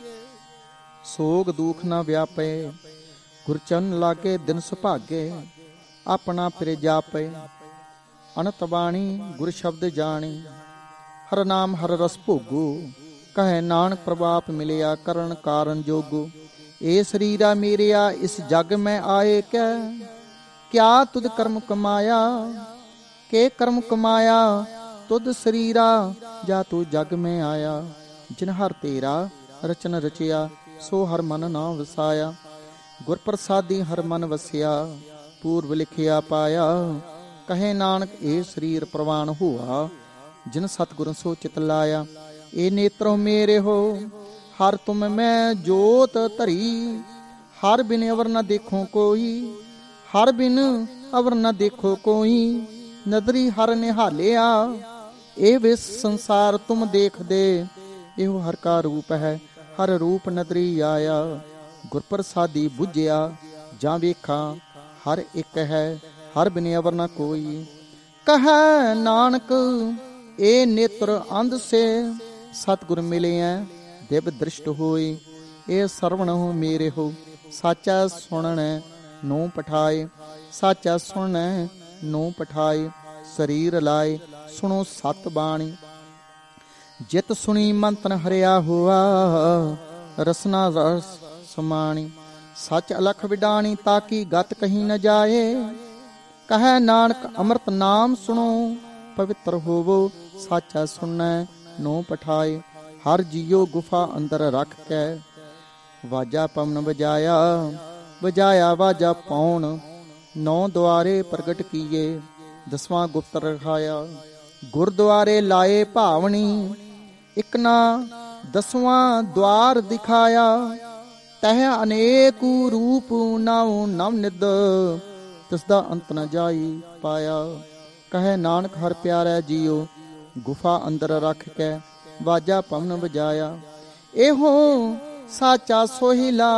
ਸੋਗ ਦੁਖ ਨਾ ਵਿਆਪੇ। ਗੁਰਚਰਨ ਲਾਗੇ ਦਿਨ ਸੁਭਾਗੇ, ਆਪਣਾ ਫਿਰ ਜਾਪੇ। ਅਨਤ ਬਾਣੀ ਗੁਰ ਸ਼ਬਦ ਜਾਣੀ, ਹਰ ਨਾਮ ਹਰ ਰਸ ਭੋਗੋ। ਕਹੇ ਨਾਨਕ ਪ੍ਰਭਾਪ ਮਿਲਿਆ, ਕਰਨ ਕਾਰਨ ਜੋਗੋ। ਏ ਸਰੀਰਾ ਮੇਰਿਆ ਇਸ ਜਗ ਮੈਂ ਆਏ ਕੈ, ਕਿਆ ਤੁਧ ਕਰਮ ਕਮਾਇਆ। ਕੇ ਕਰਮ ਕਮਾਇਆ ਤੁਧ ਸਰੀਰਾ, ਜਾ ਤੂੰ ਜਗ ਮੈਂ ਆਇਆ। ਜਿਨ ਹਰ ਤੇਰਾ ਰਚਨ ਰਚਿਆ, ਸੋ ਹਰ ਮਨ ਨਾ ਵਸਾਇਆ। ਗੁਰ ਪ੍ਰਸਾਦੀ ਹਰ ਮਨ ਵਸਿਆ, ਪੂਰਵ ਲਿਖਿਆ ਪਾਇਆ। ਕਹੇ ਨਾਨਕ ਇਹ ਸਰੀਰ ਪ੍ਰਵਾਨ ਹੋਆ, ਜਿਨ ਸਤਿਗੁਰ ਸੋ ਚਿਤ ਲਾਇਆ। ਇਹ ਨੇਤਰੋ ਮੇਰੇ ਹੋ, ਹਰ ਤੁਮ ਮੈਂ ਜੋਤ ਧਰੀ। ਹਰ ਬਿਨ ਅਵਰ ਨ ਦੇਖੋ ਕੋਈ, ਹਰ ਬਿਨ ਅਵਰ ਨ ਦੇਖੋ ਕੋਈ। ਨਦਰੀ ਹਰ ਨਿਹਾਲਿਆ, ਇਹ ਵਿਸ ਸੰਸਾਰ ਤੁਮ ਦੇਖਦੇ। ਇਹੋ ਹਰ ਕਾ ਰੂਪ ਹੈ, ਹਰ ਰੂਪ ਨਦਰੀ ਆਇਆ। ਗੁਰ ਪ੍ਰਸਾਦੀ ਬੁਝਿਆ, ਜਾਂ ਵੇਖਾਂ ਹਰ ਇੱਕ ਹੈ, ਹਰ ਬਿਨ ਅਵਰ ਨ ਕੋਈ। ਕਹੈ ਨਾਨਕ ਇਹ ਨੇਤਰ ਅੰਧ ਸੇ, ਸਤਿਗੁਰ ਮਿਲਿਆ ਦਿਵ ਦ੍ਰਿਸ਼ਟ ਹੋਈ। ਇਹ ਸਰਵਣ ਹੋ ਮੇਰੇ ਹੋ, ਸਾਚਾ ਸੁਣਨ ਨੋ ਪਠਾਏ। ਸਾਚਾ ਸੁਣੈ ਨੋ ਪਠਾਏ, ਸਰੀਰ ਲਾਏ ਸੁਣੋ ਸਤ ਬਾਣੀ। ਜਿਤ ਸੁਣੀ ਮੰਤਨ ਹਰਿਆ ਹੋਆ, ਰਸਨਾ ਰਸ ਸਮਾਣੀ। ਸੱਚ ਅਲਖ ਵਿਡਾਣੀ, ਤਾਕੀ ਗਤ ਕਹੀ ਨ ਜਾਏ। ਕਹੈ ਨਾਨਕ ਅੰਮ੍ਰਿਤ ਨਾਮ ਸੁਣੋ, ਪਵਿੱਤਰ ਹੋਵੋ ਸਾਚਾ ਸੁਣੈ ਨੋ ਪਠਾਏ। ਹਰ ਜੀਓ ਗੁਫਾ ਅੰਦਰ ਰੱਖ ਕੇ, ਵਾਜਾ ਪਵਨ ਵਜਾਇਆ। ਵਜਾਇਆ ਵਾਜਾ ਪੌਣ, ਨੌ ਦੁਆਰੇ ਪ੍ਰਗਟ ਕੀਏ। ਦਸਵਾਂ ਗੁਪਤ ਰਖਾਇਆ, ਗੁਰਦੁਆਰੇ ਲਾਏ ਭਾਵਨੀ। ਇਕ ਨਾ ਦਸਵਾਂ ਦੁਆਰ ਦਿਖਾਇਆ, ਤਹ ਅਨੇਕ ਰੂਪ ਨਵ ਨਵ ਨਿਧ। ਤਿਸਦਾ ਅੰਤ ਨ ਜਾਈ ਪਾਇਆ। ਕਹੈ ਨਾਨਕ ਹਰ ਪਿਆਰਾ ਜੀਓ, ਗੁਫਾ ਅੰਦਰ ਰੱਖ ਕੇ ਵਾਜਾ ਪਵਨ ਵਜਾਇਆ। ਇਹੋ ਸਾਚਾ ਸੋਹਿਲਾ,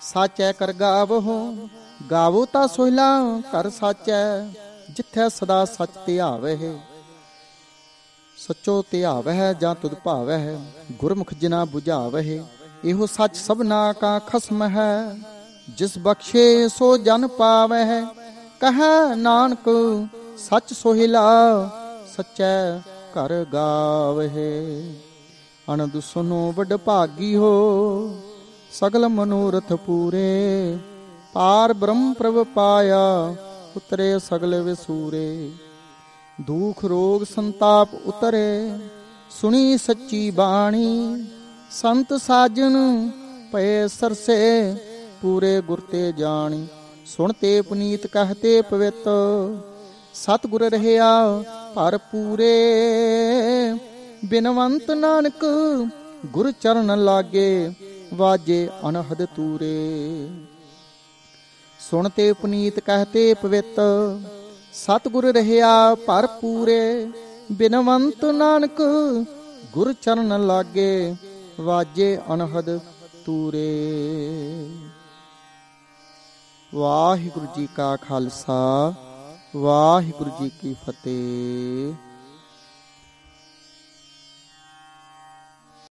ਸਾਚੈ ਕਰ ਗਾਵੋ। ਗਾਵੋ ਤਾਂ ਸੋਹਿਲਾ ਕਰ ਸਾਚੈ, ਜਿੱਥੈ ਸਦਾ ਸੱਚ ਧਿਆਵਹਿ। ਸੱਚੋ ਧਿਆਵਹਿ ਜਾਂ ਤੁਧ ਭਾਵਹਿ, ਗੁਰਮੁਖ ਜਿਨਾ ਬੁਝਾਵਹਿ। ਇਹੋ ਸੱਚ ਸਭਨਾ ਕਾ ਖਸਮ ਹੈ, ਜਿਸ ਬਖਸ਼ੇ ਸੋ ਜਨ ਪਾਵਹਿ। ਕਹੈ ਨਾਨਕ ਸੱਚ ਸੋਹਿਲਾ, ਸੱਚੈ ਕਰ ਗਾਵਹਿ। ਅਨੰਦ ਸੁਨੋ ਵਡ ਭਾਗੀ ਹੋ, ਸਗਲ ਮਨੋਰਥ ਪੂਰੇ। ਪਾਰ ਬ੍ਰਹਮ ਪ੍ਰਭ ਪਾਇਆ, ਉਤਰੇ ਸਗਲ ਵਿਸੂਰੇ। ਦੁਖ ਰੋਗ ਸੰਤਾਪ ਉਤਰੇ, ਸੁਣੀ ਸੱਚੀ ਬਾਣੀ। ਸੰਤ ਸਾਜਨ ਪਏ ਸਰਸੇ, ਪੂਰੇ ਗੁਰ ਤੇ ਜਾਣੀ। ਸੁਣਤੇ ਪੁਨੀਤ ਕਹਤੇ ਪਵਿੱਤ, ਸਤਿਗੁਰ ਰਹਿਆ ਭਰ ਪੂਰੇ। ਬਿਨਵੰਤ ਨਾਨਕ ਗੁਰ ਚਰਨ ਲਾਗੇ, ਵਾਜੇ ਅਨਹਦ ਤੂਰੇ। ਸੁਣਤੇ ਪੁਨੀਤ ਕਹਤੇ ਪਵਿੱਤ, ਸਤਿਗੁਰ ਰਹਿਆ ਭਰ ਪੂਰੇ। ਬਿਨਵੰਤ ਨਾਨਕ ਗੁਰ ਚਰਨ ਲਾਗੇ, ਵਾਜੇ ਅਨਹਦ ਤੂਰੇ। ਵਾਹਿਗੁਰੂ ਜੀ ਕਾ ਖਾਲਸਾ, ਵਾਹਿਗੁਰੂ ਜੀ ਕੀ ਫਤਿਹ।